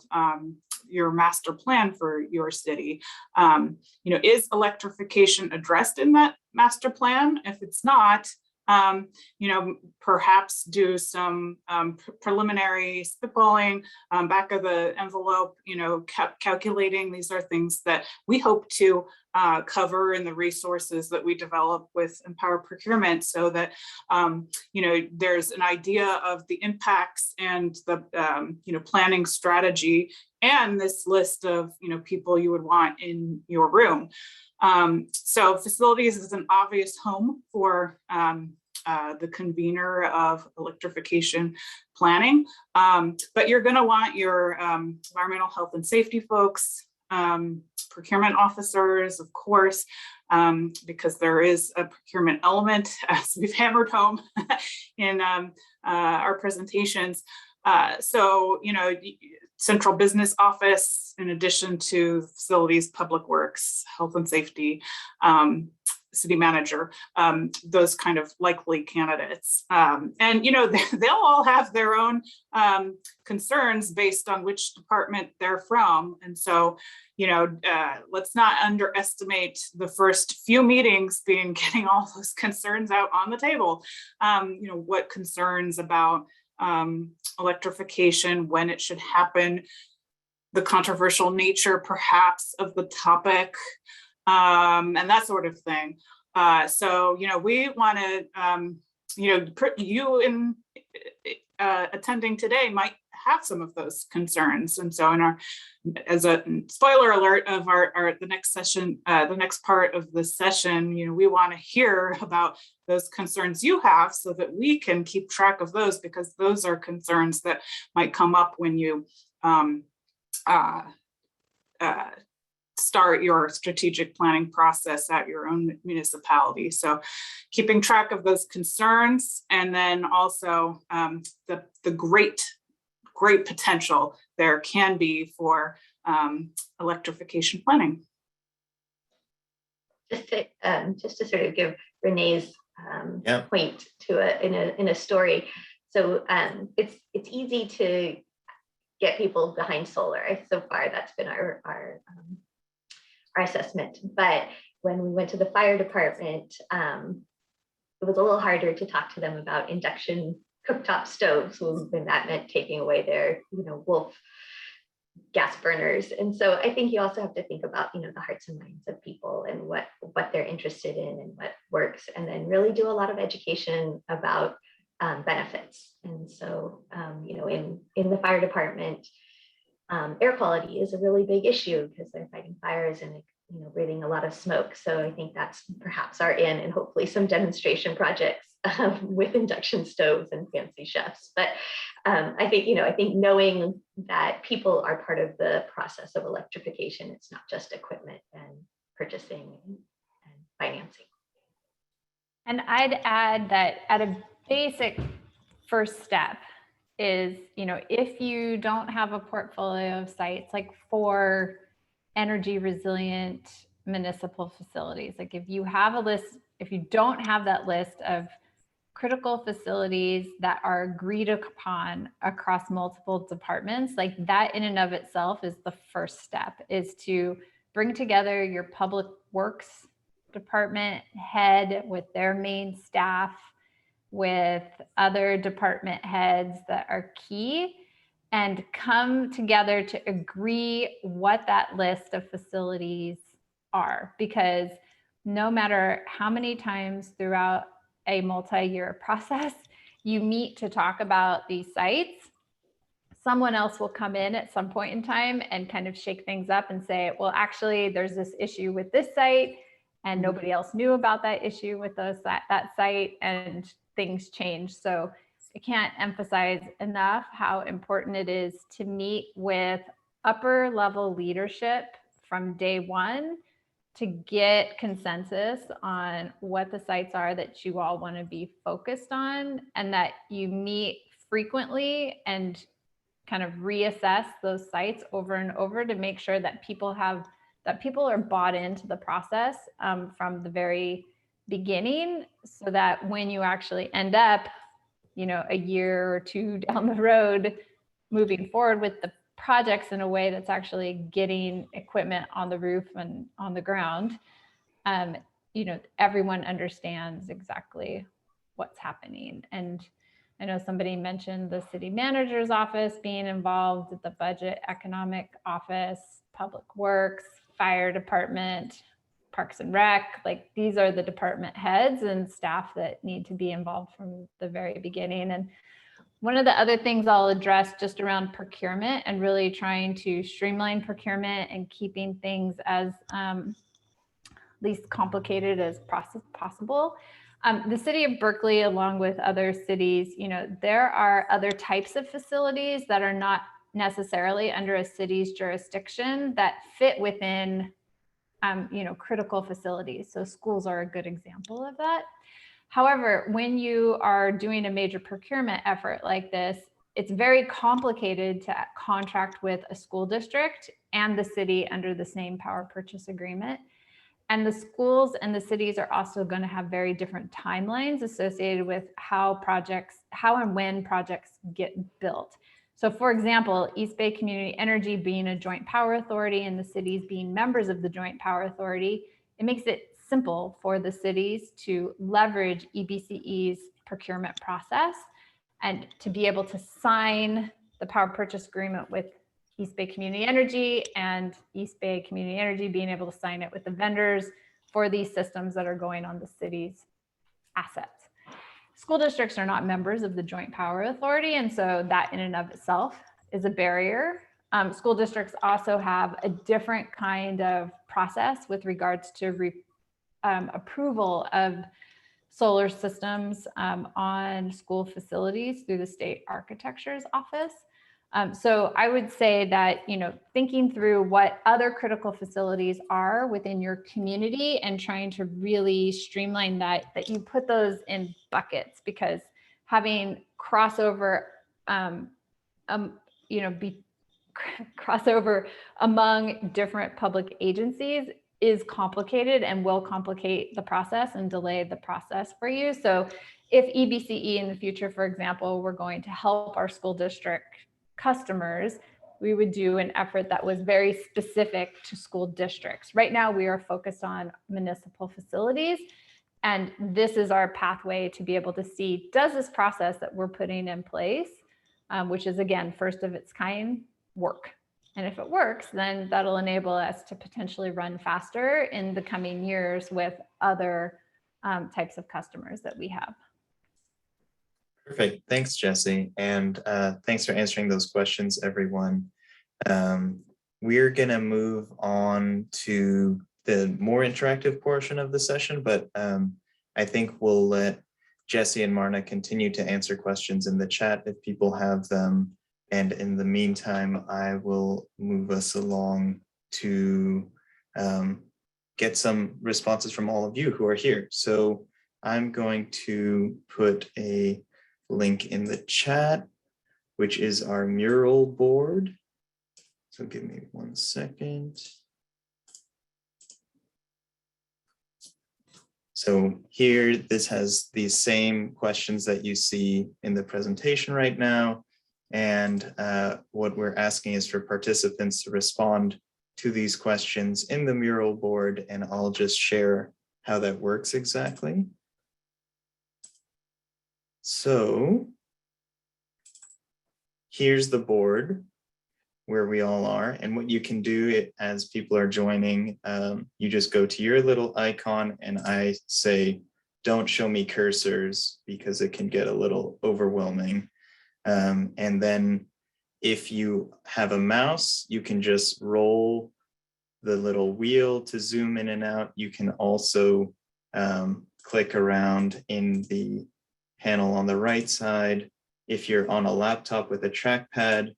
your master plan for your city. Is electrification addressed in that master plan? If it's not, perhaps do some preliminary spitballing, back of the envelope, calculating. These are things that we hope to cover in the resources that we develop with Empower Procurement, so that, there's an idea of the impacts and the, planning strategy and this list of, people you would want in your room. So facilities is an obvious home for the convener of electrification planning, but you're going to want your environmental health and safety folks, procurement officers, of course, because there is a procurement element, as we've hammered home in our presentations. So, central business office, in addition to facilities, public works, health and safety, city manager, those kind of likely candidates. And, they'll all have their own concerns based on which department they're from. And so, let's not underestimate the first few meetings getting all those concerns out on the table. What concerns about electrification, when it should happen, the controversial nature perhaps of the topic, and that sort of thing. So, we want to, you in attending today might have some of those concerns. And so as a spoiler alert of the next session, the next part of the session, we want to hear about those concerns you have so that we can keep track of those, because those are concerns that might come up when you start your strategic planning process at your own municipality. So keeping track of those concerns, and then also the great potential there can be for electrification planning. Just to sort of give Renee's point to it in a story. So it's easy to get people behind solar. So far, that's been our assessment. But when we went to the fire department, it was a little harder to talk to them about induction cooktop stoves, when that meant taking away their, Wolf gas burners. And so I think you also have to think about, the hearts and minds of people and what they're interested in and what works, and then really do a lot of education about benefits. And so, in the fire department, air quality is a really big issue because they're fighting fires and breathing a lot of smoke. So I think that's perhaps our in, and hopefully some demonstration projects with induction stoves and fancy chefs. But I think knowing that people are part of the process of electrification, it's not just equipment and purchasing and financing. And I'd add that at a basic first step is, if you don't have a portfolio of sites, like for energy resilient municipal facilities, like if you have a list, if you don't have that list of critical facilities that are agreed upon across multiple departments, like that in and of itself is the first step, is to bring together your public works department head with their main staff, with other department heads that are key, and come together to agree what that list of facilities are. Because no matter how many times throughout a multi-year process you meet to talk about these sites, someone else will come in at some point in time and kind of shake things up and say, well, actually, there's this issue with this site, and nobody else knew about that issue with that site, and things change. So I can't emphasize enough how important it is to meet with upper level leadership from day one to get consensus on what the sites are that you all want to be focused on, and that you meet frequently and kind of reassess those sites over and over to make sure that people are bought into the process from the very beginning, so that when you actually end up, a year or two down the road, moving forward with the projects in a way that's actually getting equipment on the roof and on the ground, everyone understands exactly what's happening. And I know somebody mentioned the city manager's office being involved, the budget economic office, public works, fire department, Parks and Rec. Like, these are the department heads and staff that need to be involved from the very beginning. And one of the other things I'll address just around procurement and really trying to streamline procurement and keeping things as least complicated as possible. The city of Berkeley, along with other cities, there are other types of facilities that are not necessarily under a city's jurisdiction that fit within critical facilities. So schools are a good example of that. However, when you are doing a major procurement effort like this, it's very complicated to contract with a school district and the city under the same power purchase agreement. And the schools and the cities are also going to have very different timelines associated with how and when projects get built. So for example, East Bay Community Energy being a joint power authority and the cities being members of the joint power authority, it makes it simple for the cities to leverage EBCE's procurement process and to be able to sign the power purchase agreement with East Bay Community Energy, and East Bay Community Energy being able to sign it with the vendors for these systems that are going on the city's assets. School districts are not members of the Joint Power Authority, and so that in and of itself is a barrier. School districts also have a different kind of process with regards to approval of solar systems on school facilities through the state architecture's office. So I would say that, thinking through what other critical facilities are within your community and trying to really streamline that you put those in buckets, because having crossover, crossover among different public agencies is complicated and will complicate the process and delay the process for you. So if EBCE in the future, for example, we're going to help our school district customers, we would do an effort that was very specific to school districts. Right now, we are focused on municipal facilities, and this is our pathway to be able to see, does this process that we're putting in place, which is again, first of its kind, work? And if it works, then that'll enable us to potentially run faster in the coming years with other types of customers that we have. Perfect. Thanks, Jesse. And thanks for answering those questions, everyone. We're going to move on to the more interactive portion of the session, but I think we'll let Jesse and Marna continue to answer questions in the chat if people have them. And in the meantime, I will move us along to get some responses from all of you who are here. So I'm going to put a link in the chat, which is our mural board. So give me 1 second. So here, this has these same questions that you see in the presentation right now. And what we're asking is for participants to respond to these questions in the mural board, and I'll just share how that works exactly. So here's the board where we all are, and what you can do as people are joining, you just go to your little icon, and I say, don't show me cursors because it can get a little overwhelming. And then if you have a mouse, you can just roll the little wheel to zoom in and out. You can also click around in the panel on the right side. If you're on a laptop with a trackpad,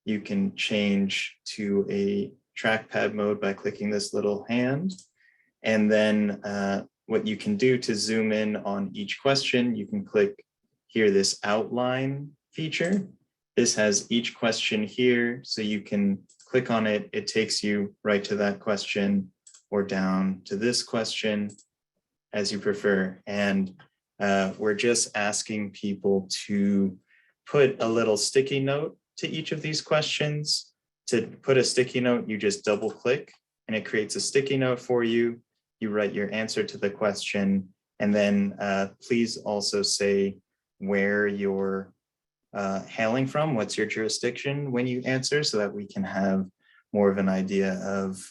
you can change to a trackpad mode by clicking this little hand. And then what you can do to zoom in on each question, you can click here this outline feature. This has each question here, so you can click on it. It takes you right to that question or down to this question as you prefer. And we're just asking people to put a little sticky note to each of these questions. To put a sticky note, you just double click and it creates a sticky note for you. You write your answer to the question, and then please also say where you're hailing from, what's your jurisdiction when you answer, so that we can have more of an idea of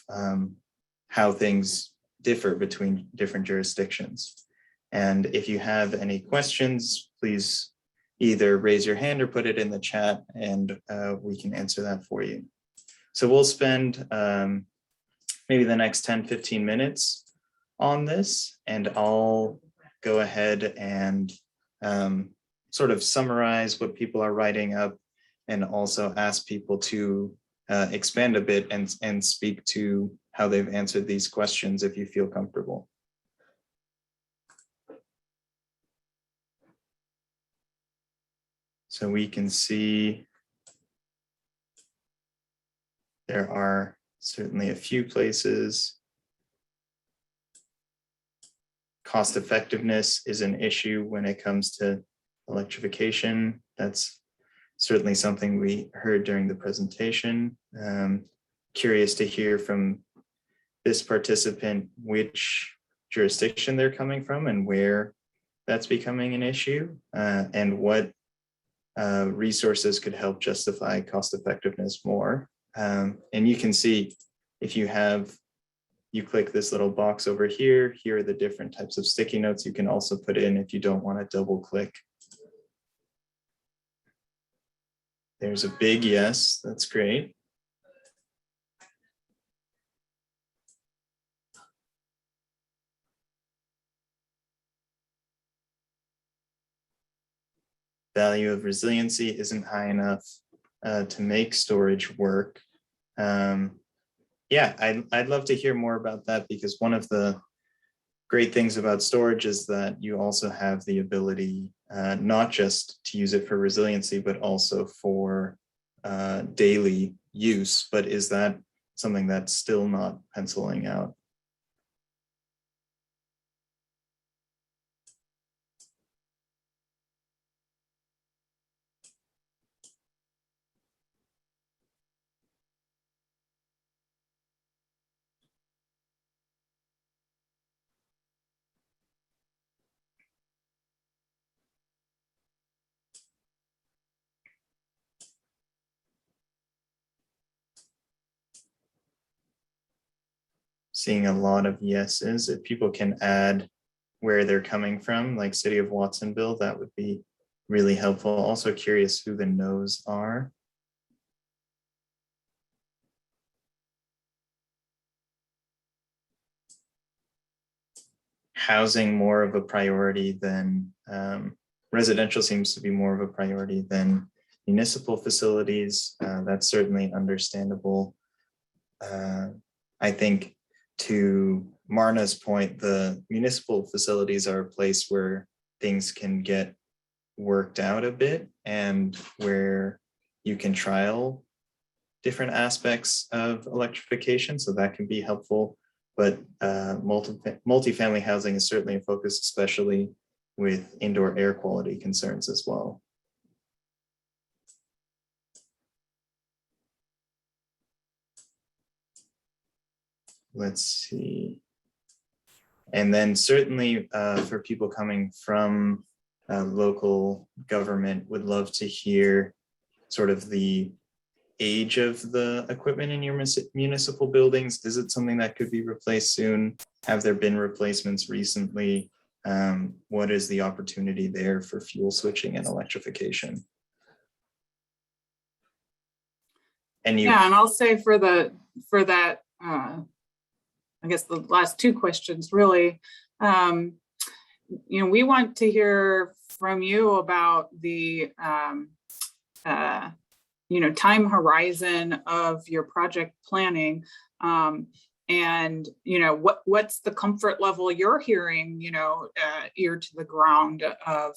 how things differ between different jurisdictions. And if you have any questions, please either raise your hand or put it in the chat, and we can answer that for you. So we'll spend maybe the next 10-15 minutes on this, and I'll go ahead and sort of summarize what people are writing up, and also ask people to expand a bit and speak to how they've answered these questions if you feel comfortable. So we can see there are certainly a few places. Cost effectiveness is an issue when it comes to electrification. That's certainly something we heard during the presentation. Curious to hear from this participant which jurisdiction they're coming from and where that's becoming an issue, and what resources could help justify cost effectiveness more. And you can see if you click this little box over here, here are the different types of sticky notes you can also put in if you don't want to double click. There's a big yes, that's great. Value of resiliency isn't high enough to make storage work. Yeah, I'd love to hear more about that, because one of the great things about storage is that you also have the ability not just to use it for resiliency, but also for daily use. But is that something that's still not penciling out? Seeing a lot of yeses. If people can add where they're coming from, like City of Watsonville, that would be really helpful. Also curious who the no's are. Housing more of a priority than residential seems to be more of a priority than municipal facilities. That's certainly understandable. I think, to Marna's point, the municipal facilities are a place where things can get worked out a bit, and where you can trial different aspects of electrification, so that can be helpful. But multifamily housing is certainly a focus, especially with indoor air quality concerns as well. Let's see. And then certainly for people coming from local government, would love to hear sort of the age of the equipment in your municipal buildings. Is it something that could be replaced soon? Have there been replacements recently? What is the opportunity there for fuel switching and electrification? And you, Yeah, and I'll say for that, I guess the last two questions really, we want to hear from you about the time horizon of your project planning, and what's the comfort level you're hearing, ear to the ground of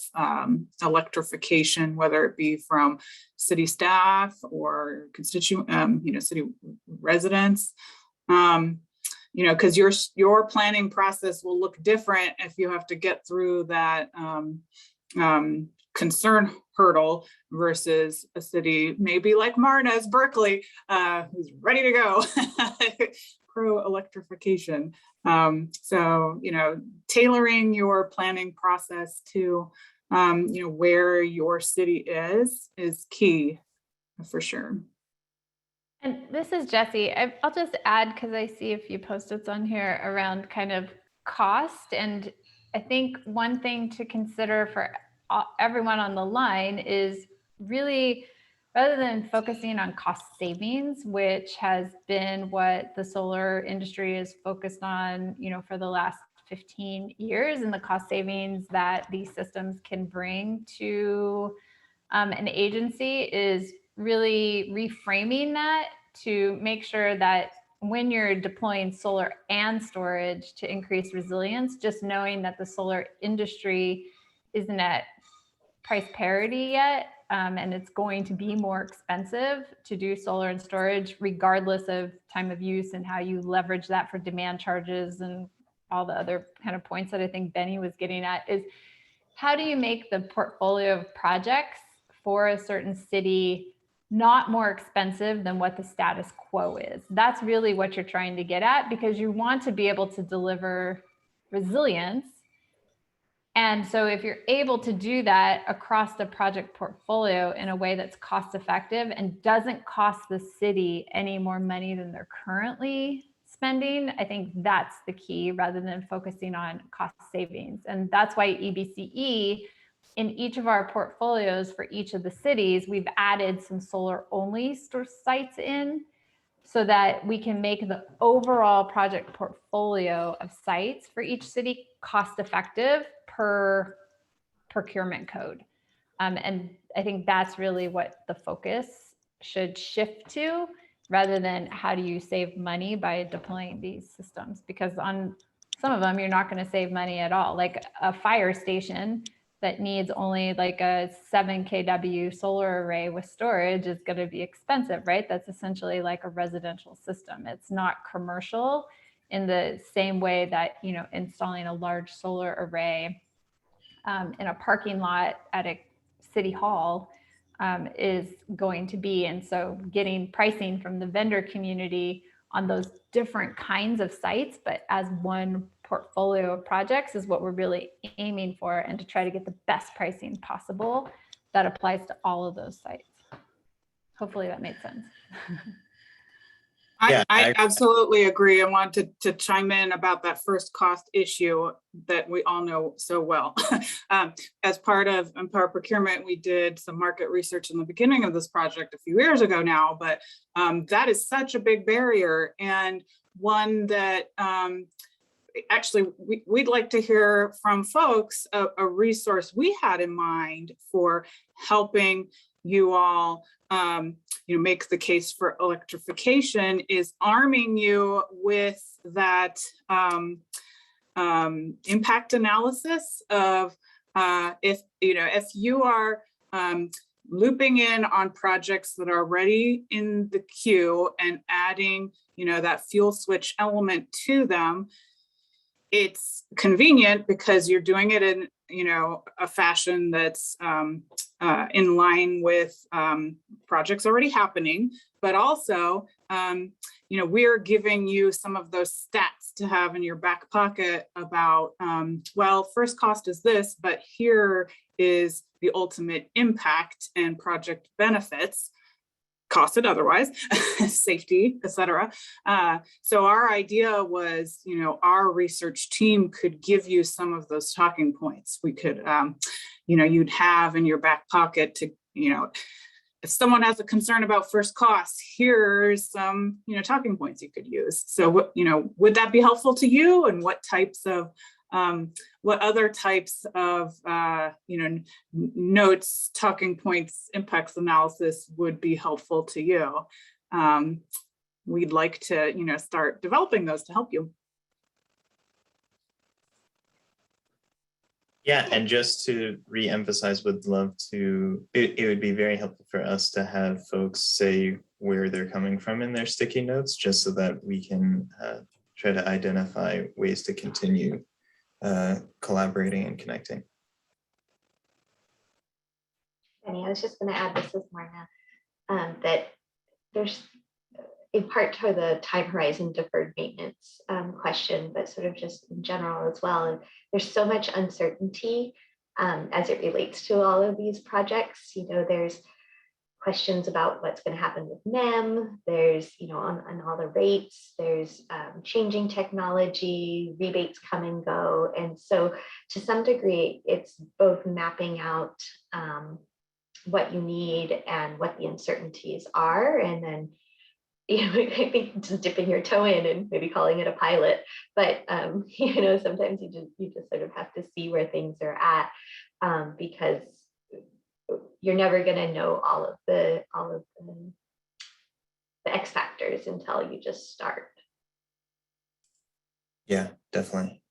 electrification, whether it be from city staff or constituent, city residents. Because your planning process will look different if you have to get through that concern hurdle versus a city maybe like Marna's, Berkeley, who's ready to go pro electrification. So, tailoring your planning process to, where your city is key for sure. And this is Jessie. I'll just add, because I see a few post-its on here around kind of cost. And I think one thing to consider for everyone on the line is really, rather than focusing on cost savings, which has been what the solar industry is focused on, for the last 15 years, and the cost savings that these systems can bring to an agency, is really reframing that to make sure that when you're deploying solar and storage to increase resilience, just knowing that the solar industry isn't at price parity yet, and it's going to be more expensive to do solar and storage, regardless of time of use and how you leverage that for demand charges and all the other kind of points that I think Benny was getting at, is how do you make the portfolio of projects for a certain city not more expensive than what the status quo is? That's really what you're trying to get at, because you want to be able to deliver resilience. And so if you're able to do that across the project portfolio in a way that's cost effective and doesn't cost the city any more money than they're currently spending, I think that's the key, rather than focusing on cost savings. And that's why EBCE, in each of our portfolios for each of the cities, we've added some solar only sites in, so that we can make the overall project portfolio of sites for each city cost effective per procurement code. And I think that's really what the focus should shift to, rather than how do you save money by deploying these systems? Because on some of them, you're not going to save money at all. Like a fire station that needs only like a 7 kW solar array with storage is going to be expensive, right? That's essentially like a residential system. It's not commercial in the same way that, installing a large solar array in a parking lot at a city hall is going to be. And so getting pricing from the vendor community on those different kinds of sites, but as one portfolio of projects, is what we're really aiming for, and to try to get the best pricing possible that applies to all of those sites. Hopefully that made sense. I absolutely agree. I want to chime in about that first cost issue that we all know so well. As part of Empower Procurement, we did some market research in the beginning of this project a few years ago now, but that is such a big barrier, and one that actually we'd like to hear from folks. A resource we had in mind for helping you all make the case for electrification is arming you with that impact analysis of if you are looping in on projects that are already in the queue and adding that fuel switch element to them. It's convenient because you're doing it in a fashion that's in line with projects already happening, but also we're giving you some of those stats to have in your back pocket about well, first cost is this, but here is the ultimate impact and project benefits, costed otherwise, safety, etc. So our idea was, our research team could give you some of those talking points. We could, you'd have in your back pocket to, if someone has a concern about first costs, here's some, talking points you could use. So what, would that be helpful to you? And what types of what other types of notes, talking points, impacts analysis would be helpful to you? We'd like to start developing those to help you. Yeah, and just to re-emphasize, would love to, it would be very helpful for us to have folks say where they're coming from in their sticky notes, just so that we can try to identify ways to continue collaborating and connecting. Penny, I was just going to add, this is Marna, that there's in part to the time horizon deferred maintenance question, but sort of just in general as well. There's so much uncertainty as it relates to all of these projects. There's questions about what's going to happen with NEM. There's, on all the rates, there's changing technology, rebates come and go. And so to some degree, it's both mapping out what you need and what the uncertainties are. And then, I think just dipping your toe in and maybe calling it a pilot, but sometimes you just sort of have to see where things are at, because you're never going to know all of the X factors until you just start. Yeah, definitely.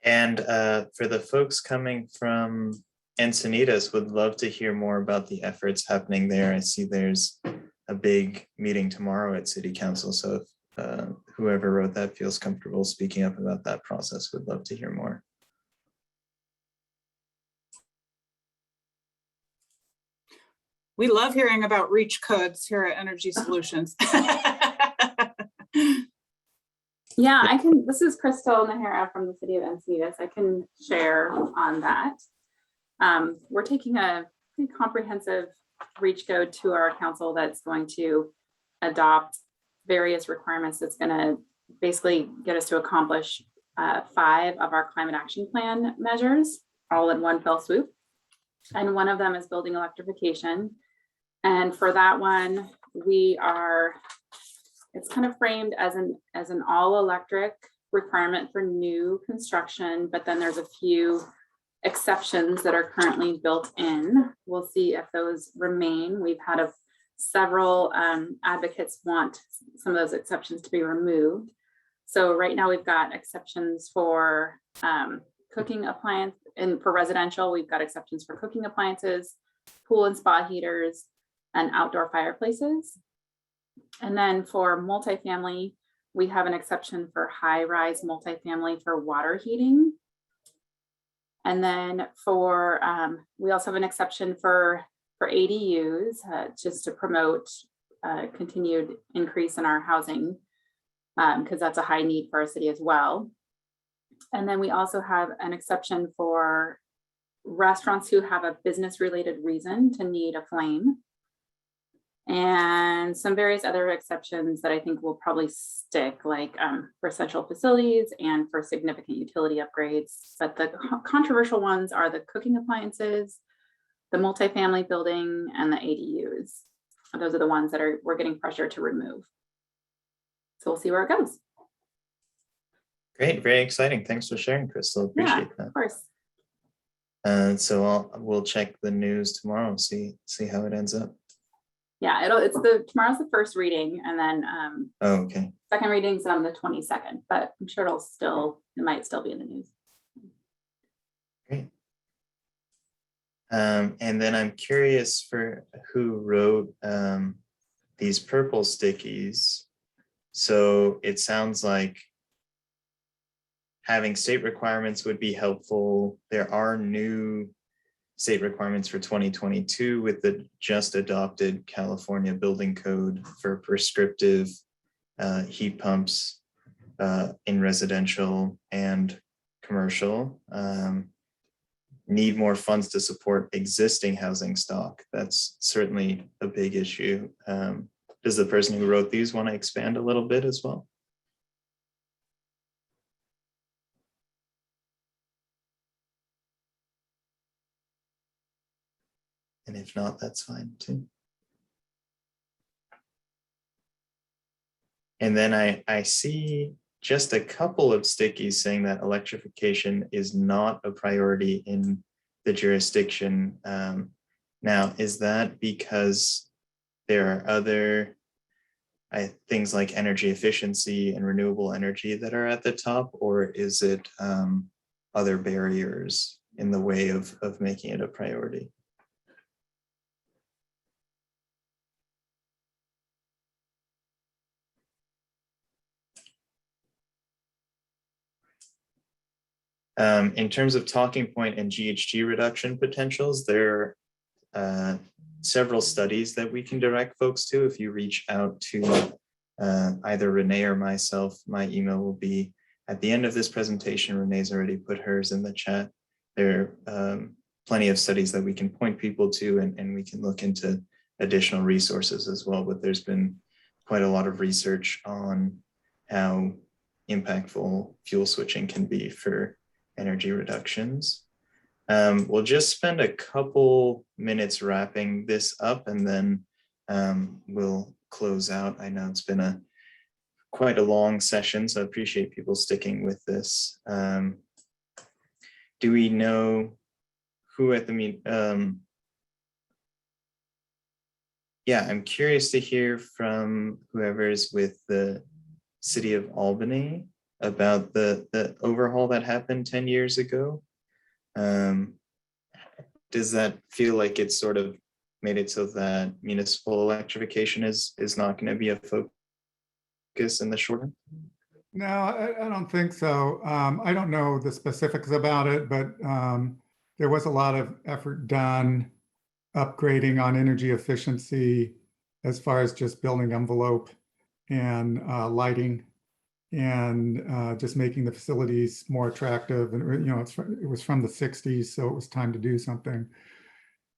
And for the folks coming from Encinitas, would love to hear more about the efforts happening there. I see there's a big meeting tomorrow at City Council. So if whoever wrote that feels comfortable speaking up about that process, would love to hear more. We love hearing about reach codes here at Energy Solutions. Yeah, I can. This is Crystal Nahara from the city of Encinitas. I can share on that. We're taking a pretty comprehensive reach code to our council that's going to adopt various requirements that's going to basically get us to accomplish 5 of our climate action plan measures all in one fell swoop. And one of them is building electrification. And for that one, it's kind of framed as an all electric requirement for new construction, but then there's a few exceptions that are currently built in. We'll see if those remain. We've had several advocates want some of those exceptions to be removed. So right now we've got exceptions for cooking appliance, and for residential, we've got exceptions for cooking appliances, pool and spa heaters, and outdoor fireplaces. And then for multifamily, we have an exception for high-rise multifamily for water heating. And then we also have an exception for ADUs, just to promote continued increase in our housing, because that's a high need for our city as well. And then we also have an exception for restaurants who have a business-related reason to need a flame. And some various other exceptions that I think will probably stick, like for essential facilities and for significant utility upgrades. But the controversial ones are the cooking appliances, the multifamily building, and the ADUs. Those are the ones that we're getting pressure to remove. So we'll see where it goes. Great, very exciting. Thanks for sharing, Crystal. Appreciate that. Of course. So we'll check the news tomorrow and see how it ends up. Yeah, tomorrow's the first reading, and then Oh, okay. second reading's on the 22nd, but I'm sure it might still be in the news. Great. And then I'm curious for who wrote these purple stickies. So it sounds like having state requirements would be helpful. There are new state requirements for 2022 with the just adopted California Building Code for prescriptive heat pumps in residential and commercial. Need more funds to support existing housing stock. That's certainly a big issue. Does the person who wrote these want to expand a little bit as well? And if not, that's fine too. And then I see just a couple of stickies saying that electrification is not a priority in the jurisdiction. Now, is that because there are other things like energy efficiency and renewable energy that are at the top, or is it other barriers in the way of making it a priority? In terms of talking point and GHG reduction potentials, there are several studies that we can direct folks to. If you reach out to either Renee or myself, my email will be at the end of this presentation. Renee's already put hers in the chat. There are plenty of studies that we can point people to, and we can look into additional resources as well. But there's been quite a lot of research on how impactful fuel switching can be for energy reductions. We'll just spend a couple minutes wrapping this up, and then we'll close out. I know it's been quite a long session, so I appreciate people sticking with this. Do we know who at the meeting? Yeah, I'm curious to hear from whoever's with the City of Albany about the overhaul that happened 10 years ago. Does that feel like it's sort of made it so that municipal electrification is not going to be a focus in the short term? No, I don't think so. I don't know the specifics about it, but there was a lot of effort done upgrading on energy efficiency as far as just building envelope and lighting, and just making the facilities more attractive. And it was from the 60s, so it was time to do something.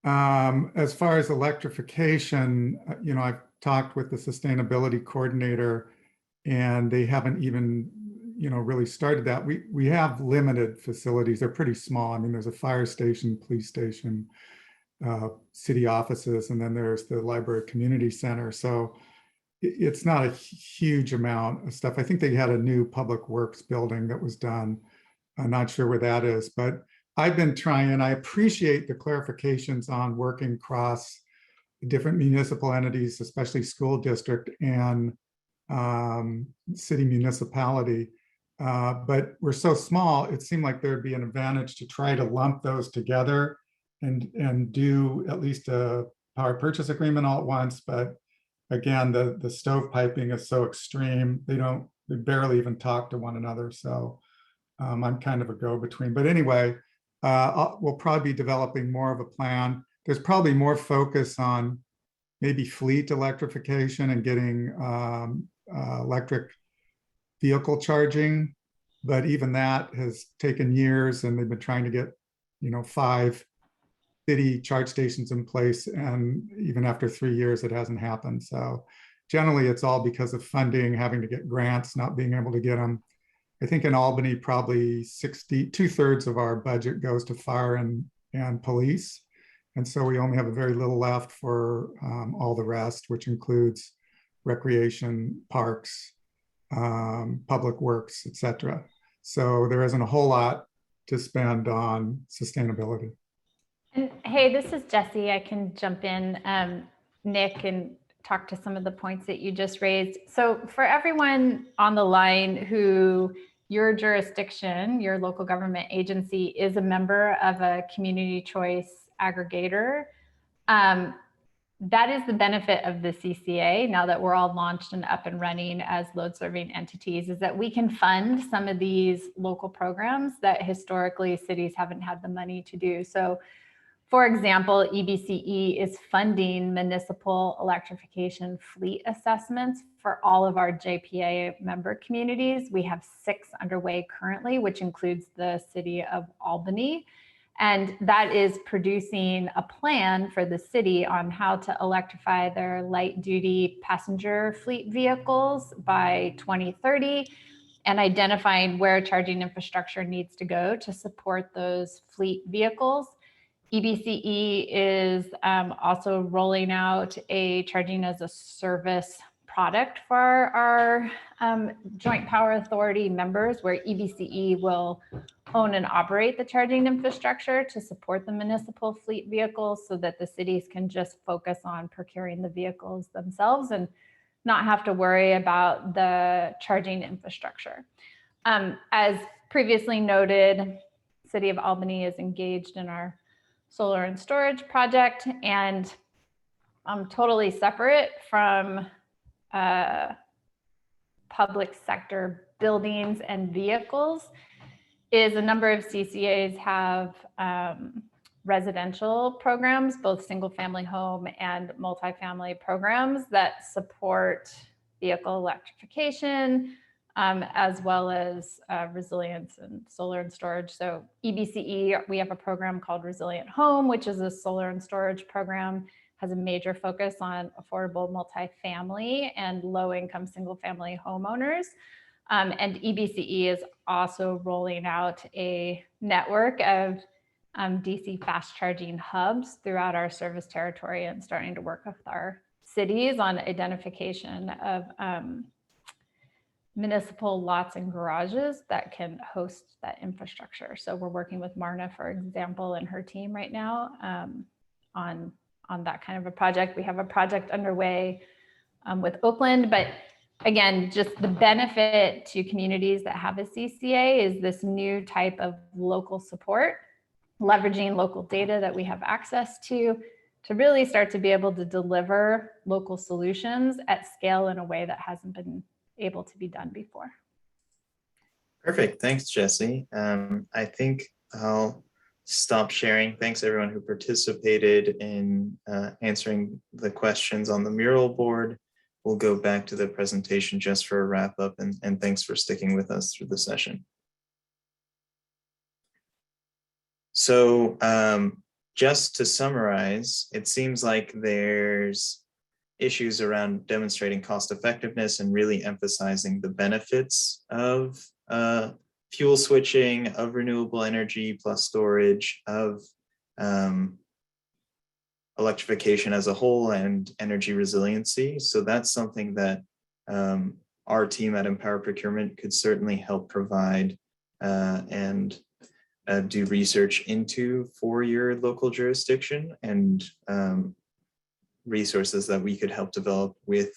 As far as electrification, I've talked with the sustainability coordinator, and they haven't even really started that. We have limited facilities. They're pretty small. I mean, there's a fire station, police station, city offices, and then there's the library community center. So it's not a huge amount of stuff. I think they had a new public works building that was done. I'm not sure where that is, but I've been trying. I appreciate the clarifications on working across different municipal entities, especially school district and city municipality. But we're so small, it seemed like there'd be an advantage to try to lump those together and do at least a power purchase agreement all at once. But again, the stovepiping is so extreme, they barely even talk to one another. So I'm kind of a go-between. But anyway, we'll probably be developing more of a plan. There's probably more focus on maybe fleet electrification and getting electric vehicle charging. But even that has taken years, and they've been trying to get 5 city charge stations in place, and even after 3 years it hasn't happened. So generally it's all because of funding, having to get grants, not being able to get them. I think in Albany probably 2/3 of our budget goes to fire and police, and so we only have a very little left for all the rest, which includes recreation, parks, public works, etc. So there isn't a whole lot to spend on sustainability. And hey, this is Jessie. I can jump in, Nick, and talk to some of the points that you just raised. So for everyone on the line who your jurisdiction, your local government agency is a member of a community choice aggregator, that is the benefit of the CCA, now that we're all launched and up and running as load serving entities, is that we can fund some of these local programs that historically cities haven't had the money to do. So for example, EBCE is funding municipal electrification fleet assessments for all of our JPA member communities. We have 6 underway currently, which includes the city of Albany. And that is producing a plan for the city on how to electrify their light duty passenger fleet vehicles by 2030, and identifying where charging infrastructure needs to go to support those fleet vehicles. EBCE is also rolling out a charging as a service product for our Joint Power Authority members, where EBCE will own and operate the charging infrastructure to support the municipal fleet vehicles, so that the cities can just focus on procuring the vehicles themselves and not have to worry about the charging infrastructure. As previously noted, City of Albany is engaged in our solar and storage project, and totally separate from public sector buildings and vehicles. is a number of CCAs have residential programs, both single family home and multifamily programs that support vehicle electrification, as well as resilience and solar and storage. So EBCE, we have a program called Resilient Home, which is a solar and storage program, has a major focus on affordable multifamily and low-income single-family homeowners. And EBCE is also rolling out a network of DC fast charging hubs throughout our service territory and starting to work with our cities on identification of municipal lots and garages that can host that infrastructure. So we're working with Marna, for example, and her team right now on that kind of a project. We have a project underway with Oakland, but again, just the benefit to communities that have a CCA is this new type of local support, leveraging local data that we have access to really start to be able to deliver local solutions at scale in a way that hasn't been able to be done before. Perfect. Thanks, Jesse. I think I'll stop sharing. Thanks everyone who participated in answering the questions on the mural board. We'll go back to the presentation just for a wrap up, and thanks for sticking with us through the session. So just to summarize, it seems like there's issues around demonstrating cost effectiveness and really emphasizing the benefits of fuel switching, of renewable energy plus storage, of electrification as a whole, and energy resiliency. So that's something that our team at Empower Procurement could certainly help provide and do research into for your local jurisdiction, and resources that we could help develop with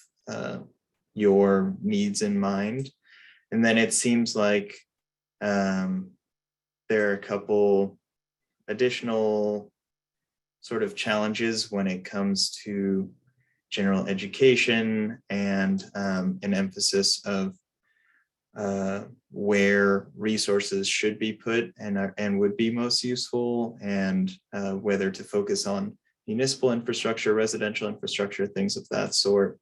your needs in mind. And then it seems like there are a couple additional sort of challenges when it comes to general education and an emphasis of where resources should be put and would be most useful, and whether to focus on municipal infrastructure, residential infrastructure, things of that sort.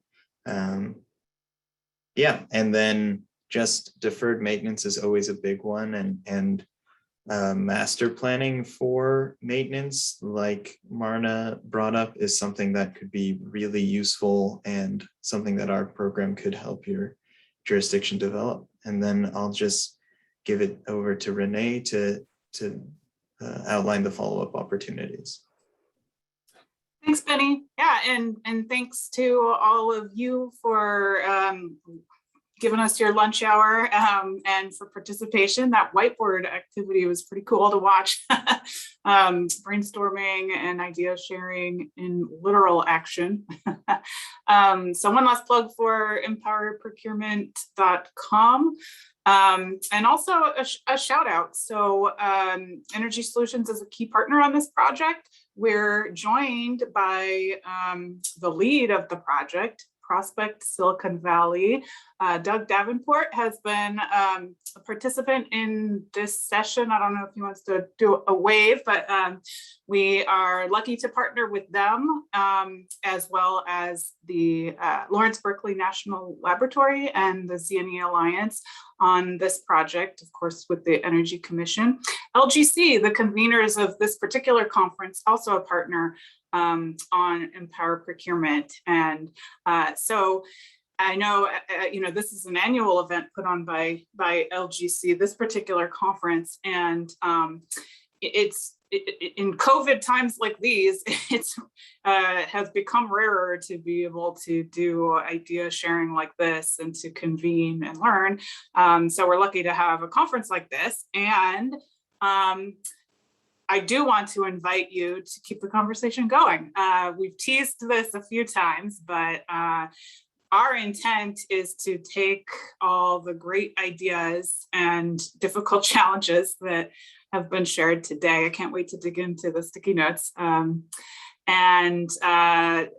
Yeah, and then just deferred maintenance is always a big one, and master planning for maintenance, like Marna brought up, is something that could be really useful and something that our program could help your jurisdiction develop. And then I'll just give it over to Renee to outline the follow-up opportunities. Thanks, Benny. Yeah, and thanks to all of you for giving us your lunch hour and for participation. That whiteboard activity was pretty cool to watch. Brainstorming and idea sharing in literal action. So one last plug for empowerprocurement.com. And also a shout out. So Energy Solutions is a key partner on this project. We're joined by the lead of the project, Prospect Silicon Valley. Doug Davenport has been a participant in this session. I don't know if he wants to do a wave, but we are lucky to partner with them, as well as the Lawrence Berkeley National Laboratory and the ZNE Alliance on this project, of course, with the Energy Commission. LGC, the conveners of this particular conference, also a partner on Empower Procurement. And so I know, this is an annual event put on by LGC, this particular conference, and in COVID times like these, it's has become rarer to be able to do idea sharing like this and to convene and learn. So we're lucky to have a conference like this. And I do want to invite you to keep the conversation going. We've teased this a few times, but our intent is to take all the great ideas and difficult challenges that have been shared today. I can't wait to dig into the sticky notes and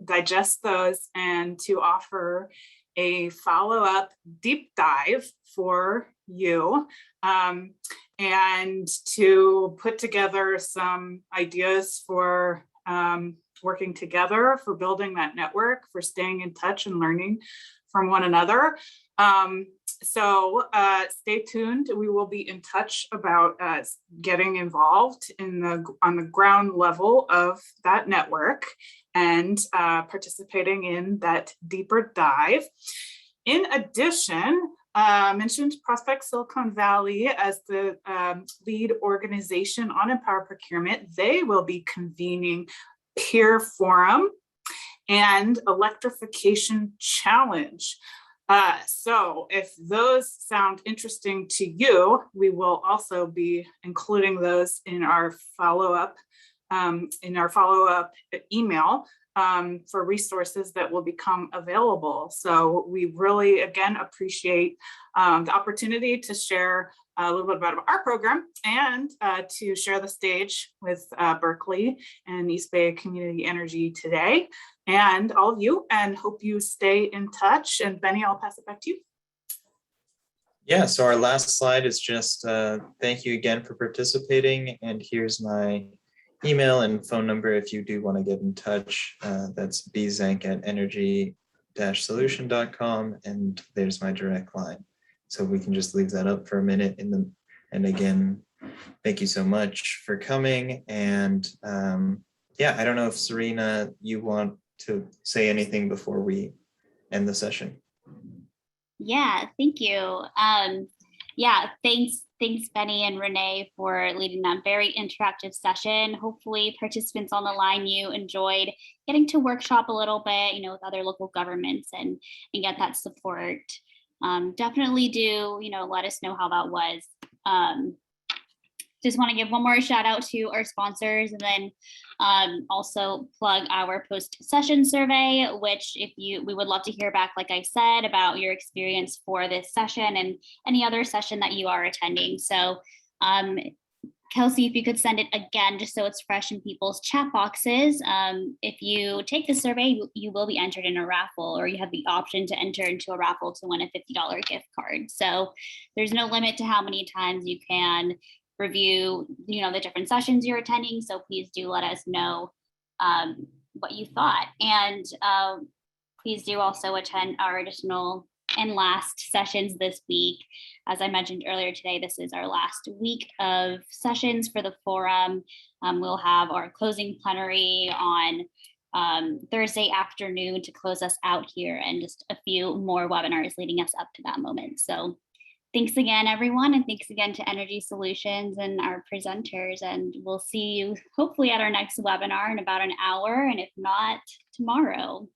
digest those, and to offer a follow-up deep dive for you and to put together some ideas for working together, for building that network, for staying in touch and learning from one another. So stay tuned. We will be in touch about getting involved on the ground level of that network and participating in that deeper dive. In addition, mentioned Prospect Silicon Valley as the lead organization on Empower Procurement. They will be convening Peer Forum and Electrification Challenge. So if those sound interesting to you, we will also be including those in our follow-up email for resources that will become available. So we really, again, appreciate the opportunity to share a little bit about our program and to share the stage with Berkeley and East Bay Community Energy today, and all of you, and hope you stay in touch. And Benny, I'll pass it back to you. Yeah, so our last slide is just thank you again for participating. And here's my email and phone number if you do want to get in touch. That's bzank@energy-solution.com, and there's my direct line. So we can just leave that up for a minute and again, thank you so much for coming. And yeah, I don't know if Serena, you want to say anything before we end the session. Yeah, thank you. Yeah, thanks, Benny and Renee, for leading that very interactive session. Hopefully participants on the line, you enjoyed getting to workshop a little bit, with other local governments and get that support. Definitely do, let us know how that was. Just want to give one more shout out to our sponsors, and then also plug our post-session survey, which we would love to hear back, like I said, about your experience for this session and any other session that you are attending. So Kelsey, if you could send it again, just so it's fresh in people's chat boxes. If you take the survey, you will be entered in a raffle, or you have the option to enter into a raffle to win a $50 gift card. So there's no limit to how many times you can review, the different sessions you're attending. So please do let us know what you thought. And please do also attend our additional and last sessions this week. As I mentioned earlier today, this is our last week of sessions for the forum. We'll have our closing plenary on Thursday afternoon to close us out here, and just a few more webinars leading us up to that moment. So thanks again, everyone, and thanks again to Energy Solutions and our presenters. And we'll see you hopefully at our next webinar in about an hour, and if not, tomorrow.